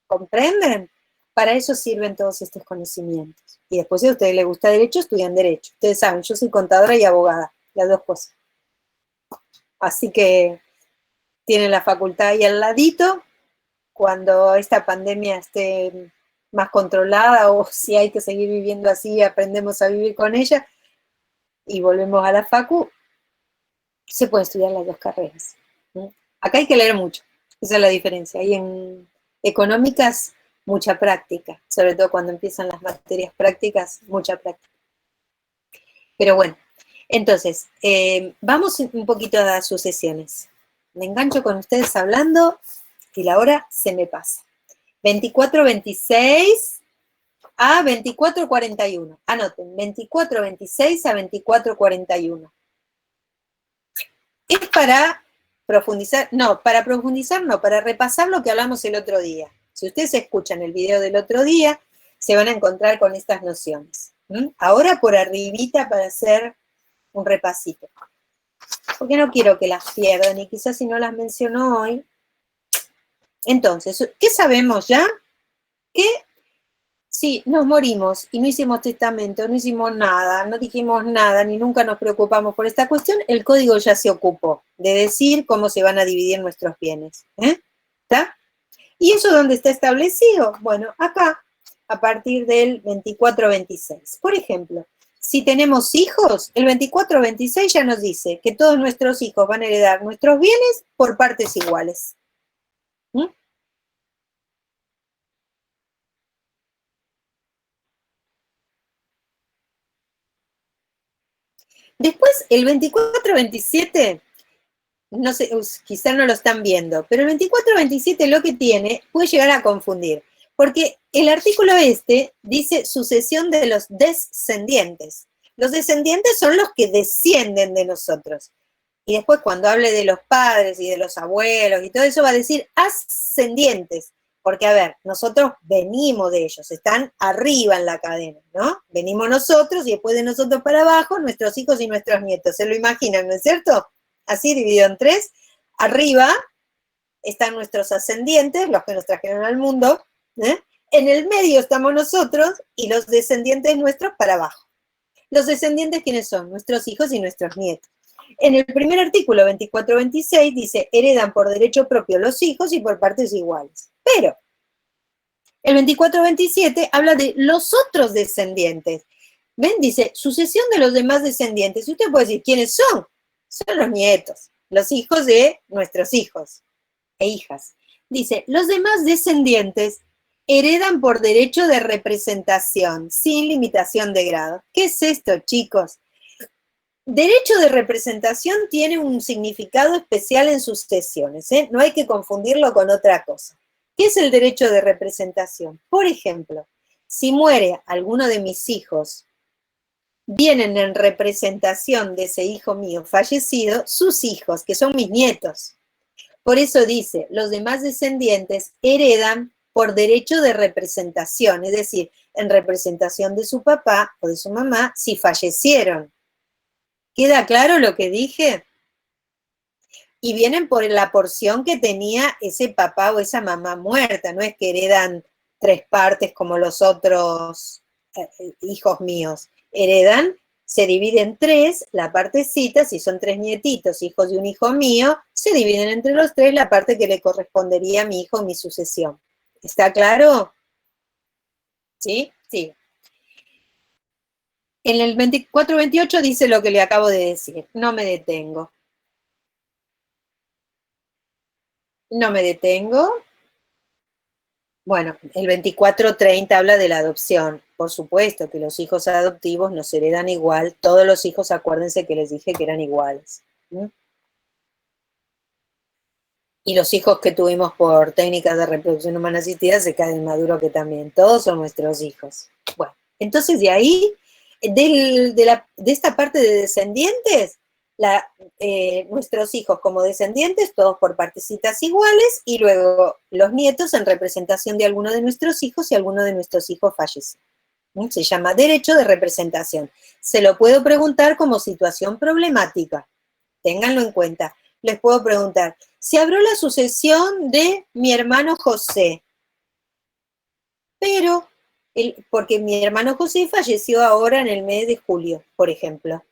¿Comprenden? Para eso sirven todos estos conocimientos. Y después, si a ustedes les gusta Derecho, estudian Derecho. Ustedes saben, yo soy contadora y abogada, las dos cosas. Así que tienen la facultad ahí al ladito. Cuando esta pandemia esté más controlada o si hay que seguir viviendo así, aprendemos a vivir con ella y volvemos a la facu, se puede estudiar las dos carreras. Acá hay que leer mucho, esa es la diferencia. Y en económicas, mucha práctica, sobre todo cuando empiezan las materias prácticas, mucha práctica. Pero bueno, entonces, vamos un poquito a sucesiones. Me engancho con ustedes hablando y la hora se me pasa. 24-26 a 24-41. Anoten, 24-26 a 24-41. Es para profundizar, para repasar lo que hablamos el otro día. Si ustedes escuchan el video del otro día, se van a encontrar con estas nociones. Ahora por arribita para hacer un repasito. Porque no quiero que las pierdan y quizás si no las menciono hoy. Entonces, ¿qué sabemos ya? Que si nos morimos y no hicimos testamento, no hicimos nada, no dijimos nada, ni nunca nos preocupamos por esta cuestión, el código ya se ocupó de decir cómo se van a dividir nuestros bienes. ¿Está? ¿Y eso dónde está establecido? Bueno, acá, a partir del 24-26. Por ejemplo, si tenemos hijos, el 24-26 ya nos dice que todos nuestros hijos van a heredar nuestros bienes por partes iguales. Después, el 24-27, no sé, quizás no lo están viendo, pero el 24-27 lo que tiene puede llegar a confundir, porque el artículo dice sucesión de los descendientes. Los descendientes son los que descienden de nosotros. Y después cuando hable de los padres y de los abuelos y todo eso va a decir ascendientes. Porque, a ver, nosotros venimos de ellos, están arriba en la cadena, ¿no? Venimos nosotros y después de nosotros para abajo, nuestros hijos y nuestros nietos. ¿Se lo imaginan, no es cierto? Así dividido en tres. Arriba están nuestros ascendientes, los que nos trajeron al mundo. En el medio estamos nosotros y los descendientes nuestros para abajo. Los descendientes, ¿quiénes son? Nuestros hijos y nuestros nietos. En el primer artículo 24-26 dice, heredan por derecho propio los hijos y por partes iguales. Pero el 24-27 habla de los otros descendientes. ¿Ven? Dice, sucesión de los demás descendientes. Y usted puede decir, ¿quiénes son? Son los nietos, los hijos de nuestros hijos e hijas. Dice, los demás descendientes heredan por derecho de representación, sin limitación de grado. ¿Qué es esto, chicos? Derecho de representación tiene un significado especial en sucesiones, ¿eh? No hay que confundirlo con otra cosa. ¿Qué es el derecho de representación? Por ejemplo, si muere alguno de mis hijos, vienen en representación de ese hijo mío fallecido, sus hijos, que son mis nietos. Por eso dice, los demás descendientes heredan por derecho de representación, es decir, en representación de su papá o de su mamá, si fallecieron. ¿Queda claro lo que dije? Y vienen por la porción que tenía ese papá o esa mamá muerta, no es que heredan 3 partes como los otros hijos míos. Heredan, se dividen 3, la partecita, si son 3 nietitos, hijos de un hijo mío, se dividen entre los 3 la parte que le correspondería a mi hijo, mi sucesión. ¿Está claro? ¿Sí? Sí. En el 24-28 dice lo que le acabo de decir. No me detengo. No me detengo. Bueno, el 24-30 habla de la adopción. Por supuesto que los hijos adoptivos nos heredan igual. Todos los hijos, acuérdense que les dije que eran iguales. Y los hijos que tuvimos por técnicas de reproducción humana asistida se caen maduro que también. Todos son nuestros hijos. Bueno, entonces de ahí, de esta parte de descendientes, nuestros hijos como descendientes, todos por partecitas iguales, y luego los nietos en representación de alguno de nuestros hijos y alguno de nuestros hijos fallecidos. Se llama derecho de representación. Se lo puedo preguntar como situación problemática. Ténganlo en cuenta. Les puedo preguntar, se abrió la sucesión de mi hermano José, pero, porque mi hermano José falleció ahora en el mes de julio, por ejemplo.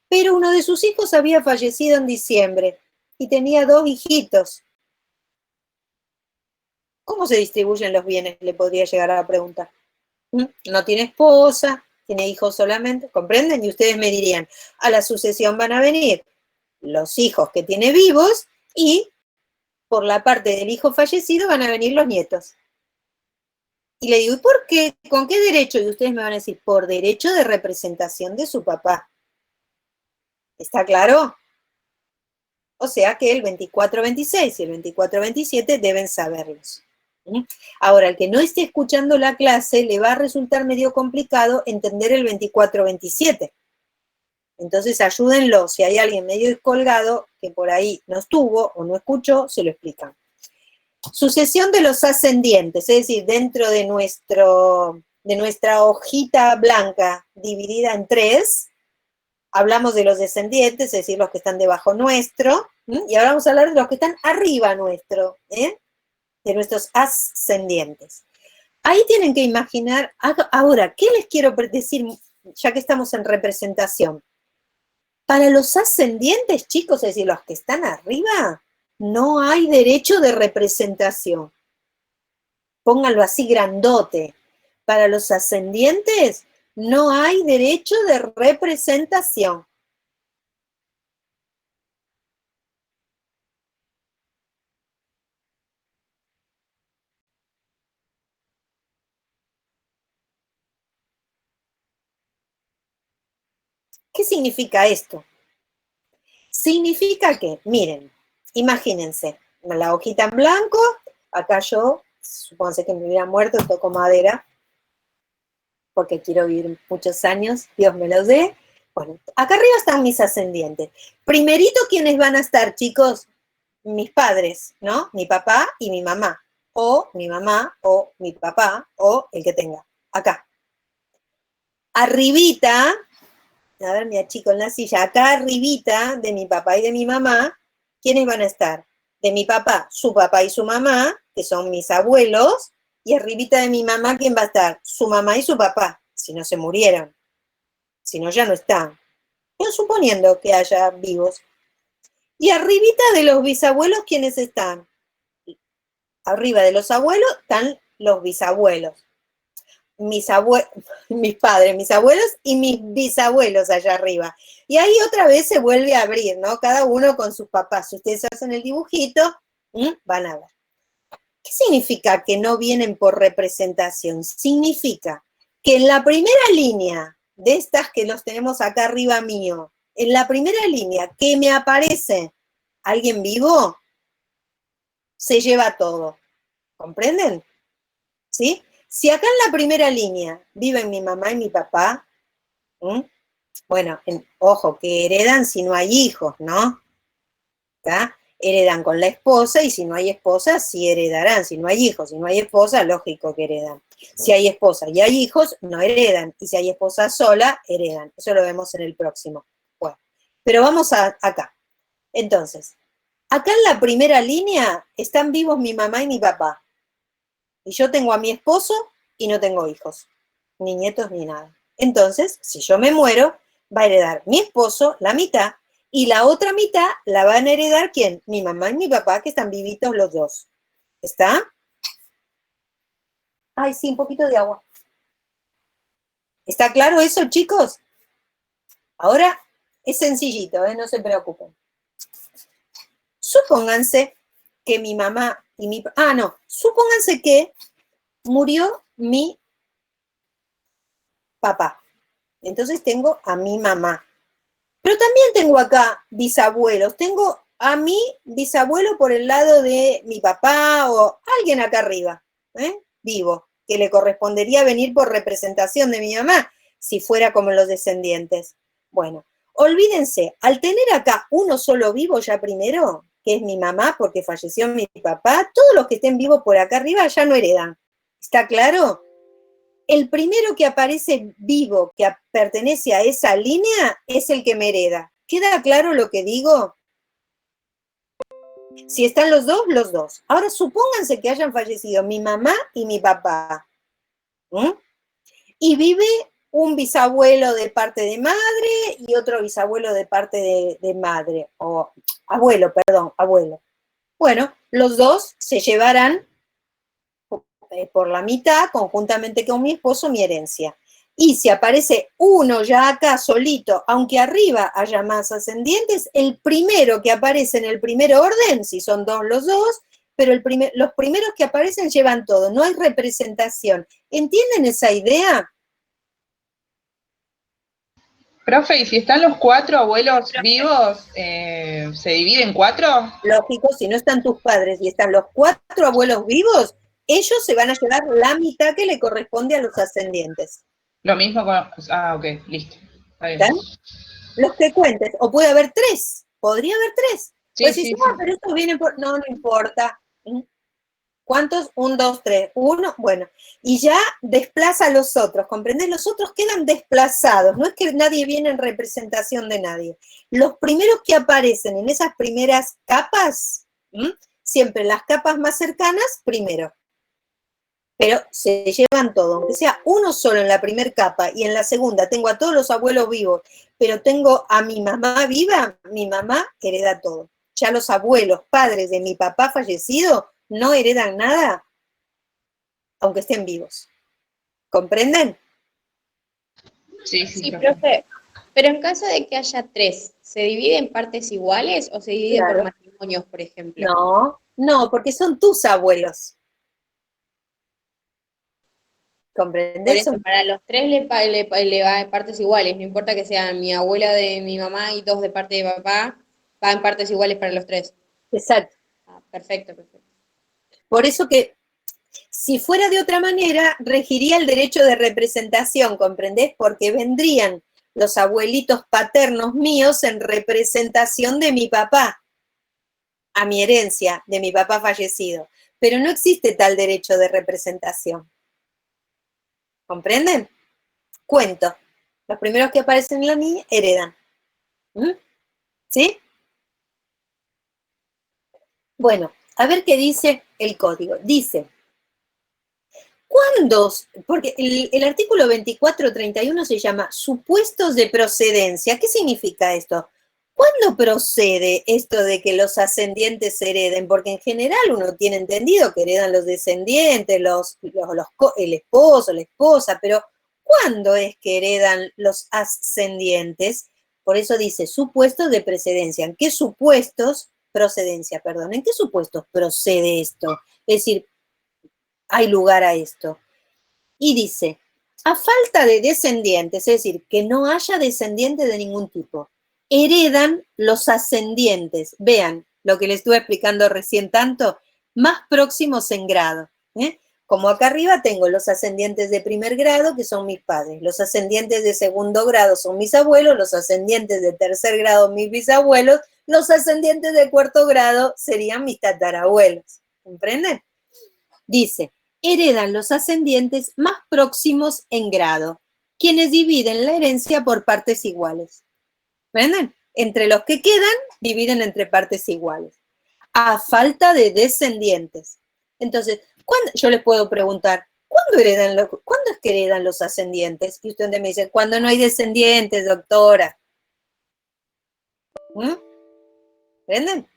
Pero uno de sus hijos había fallecido en diciembre y tenía 2 hijitos. ¿Cómo se distribuyen los bienes? Le podría llegar a la pregunta. No tiene esposa, tiene hijos solamente, ¿comprenden? Y ustedes me dirían, a la sucesión van a venir los hijos que tiene vivos y por la parte del hijo fallecido van a venir los nietos. Y le digo, ¿y por qué? ¿Con qué derecho? Y ustedes me van a decir, por derecho de representación de su papá. ¿Está claro? O sea que el 24-26 y el 24-27 deben saberlos. Ahora, el que no esté escuchando la clase, le va a resultar medio complicado entender el 24-27. Entonces ayúdenlo, si hay alguien medio descolgado, que por ahí no estuvo o no escuchó, se lo explican. Sucesión de los ascendientes, es decir, dentro de nuestra hojita blanca dividida en 3, hablamos de los descendientes, es decir, los que están debajo nuestro, y ahora vamos a hablar de los que están arriba nuestro, de nuestros ascendientes. Ahí tienen que imaginar, ahora, ¿qué les quiero decir, ya que estamos en representación? Para los ascendientes, chicos, es decir, los que están arriba, no hay derecho de representación. Pónganlo así grandote. Para los ascendientes, no hay derecho de representación. ¿Qué significa esto? Significa que, miren, imagínense, la hojita en blanco, acá yo, supónganse que me hubiera muerto, toco madera, porque quiero vivir muchos años, Dios me los dé. Bueno, acá arriba están mis ascendientes. Primerito, ¿quiénes van a estar, chicos? Mis padres, ¿no? Mi papá y mi mamá, o mi mamá, o mi papá, o el que tenga, acá. Arribita, a ver, me achico en la silla, acá arribita de mi papá y de mi mamá, ¿quiénes van a estar? De mi papá, su papá y su mamá, que son mis abuelos, y arribita de mi mamá, ¿quién va a estar? Su mamá y su papá, si no se murieron. si no ya no están. Yo suponiendo que haya vivos. Y arribita de los bisabuelos, ¿quiénes están? Arriba de los abuelos están los bisabuelos. Mis padres, mis abuelos y mis bisabuelos allá arriba. Y ahí otra vez se vuelve a abrir, ¿no? Cada uno con sus papás. Si ustedes hacen el dibujito, van a ver. ¿Qué significa que no vienen por representación? Significa que en la primera línea de estas que los tenemos acá arriba mío, en la primera línea que me aparece alguien vivo, se lleva todo. ¿Comprenden? ¿Sí? Si acá en la primera línea viven mi mamá y mi papá, bueno, ojo, que heredan si no hay hijos, ¿no? ¿Está? Heredan con la esposa y si no hay esposa, sí heredarán. Si no hay hijos, si no hay esposa, lógico que heredan. Si hay esposa y hay hijos, no heredan. Y si hay esposa sola, heredan. Eso lo vemos en el próximo. Bueno, pero vamos acá. Entonces, acá en la primera línea están vivos mi mamá y mi papá. Y yo tengo a mi esposo y no tengo hijos, ni nietos ni nada. Entonces, si yo me muero, va a heredar mi esposo la mitad y la otra mitad la van a heredar ¿quién? Mi mamá y mi papá, que están vivitos los dos. ¿Está? Ay, sí, un poquito de agua. ¿Está claro eso, chicos? Ahora es sencillito, no se preocupen. Supónganse que mi mamá y mi... supónganse que murió mi papá. Entonces tengo a mi mamá. Pero también tengo acá bisabuelos. Tengo a mi bisabuelo por el lado de mi papá o alguien acá arriba, vivo, que le correspondería venir por representación de mi mamá, si fuera como los descendientes. Bueno, olvídense, al tener acá uno solo vivo ya primero, que es mi mamá porque falleció mi papá, todos los que estén vivos por acá arriba ya no heredan. ¿Está claro? El primero que aparece vivo, que pertenece a esa línea, es el que me hereda. ¿Queda claro lo que digo? Si están los dos, los dos. Ahora supónganse que hayan fallecido mi mamá y mi papá. Y vive un bisabuelo de parte de madre y otro bisabuelo de parte de madre. O abuelo, perdón, abuelo. Bueno, los dos se llevarán por la mitad, conjuntamente con mi esposo, mi herencia. Y si aparece uno ya acá solito, aunque arriba haya más ascendientes, el primero que aparece en el primer orden, si son dos los dos, pero los primeros que aparecen llevan todo, no hay representación. ¿Entienden esa idea? Profe, ¿y si están los 4 abuelos vivos, se divide en 4? Lógico, si no están tus padres y están los 4 abuelos vivos, ellos se van a llevar la mitad que le corresponde a los ascendientes. Lo mismo con... Ah, ok, listo. Está bien. ¿Están? Los que cuentes, o puede haber 3, podría haber 3. Sí, Pues sí, si sí. pero estos vienen por... No, no importa. ¿Cuántos? 1, 2, 3. 1, bueno. Y ya desplaza a los otros, ¿comprendés? Los otros quedan desplazados, no es que nadie viene en representación de nadie. Los primeros que aparecen en esas primeras capas, siempre las capas más cercanas, primero. Pero se llevan todo, aunque sea uno solo en la primera capa y en la segunda tengo a todos los abuelos vivos, pero tengo a mi mamá viva, mi mamá hereda todo. Ya los abuelos, padres de mi papá fallecido, no heredan nada, aunque estén vivos. ¿Comprenden? Sí, Sí, profe. Pero en caso de que haya 3, ¿se divide en partes iguales o se divide Claro. por matrimonios, por ejemplo? No, porque son tus abuelos. Por ¿Comprendés? eso, para los 3 le va en partes iguales, no importa que sean mi abuela de mi mamá y 2 de parte de papá, va en partes iguales para los 3. Exacto. Perfecto, perfecto. Por eso que si fuera de otra manera, regiría el derecho de representación, ¿comprendés? Porque vendrían los abuelitos paternos míos en representación de mi papá, a mi herencia, de mi papá fallecido. Pero no existe tal derecho de representación. ¿Comprenden? Cuento. Los primeros que aparecen en la niña heredan. ¿Sí? Bueno, a ver qué dice el código. Dice, ¿Cuándo? Porque el artículo 2431 se llama supuestos de procedencia. ¿Qué significa esto? ¿Cuándo procede esto de que los ascendientes hereden? Porque en general uno tiene entendido que heredan los descendientes, el esposo, la esposa, pero ¿cuándo es que heredan los ascendientes? Por eso dice supuestos de precedencia. ¿En qué supuestos? Procedencia, perdón. ¿En qué supuestos procede esto? Es decir, hay lugar a esto. Y dice, a falta de descendientes, es decir, que no haya descendientes de ningún tipo, heredan los ascendientes. Vean lo que les estuve explicando recién tanto, más próximos en grado. Como acá arriba tengo los ascendientes de primer grado, que son mis padres, los ascendientes de segundo grado son mis abuelos, los ascendientes de tercer grado mis bisabuelos, los ascendientes de cuarto grado serían mis tatarabuelos. ¿Comprenden? Dice, heredan los ascendientes más próximos en grado, quienes dividen la herencia por partes iguales. ¿Ven? Entre los que quedan, dividen entre partes iguales. A falta de descendientes. Entonces, yo les puedo preguntar, ¿cuándo es que heredan los ascendientes? Y usted me dice, cuando no hay descendientes, doctora. ¿Entienden?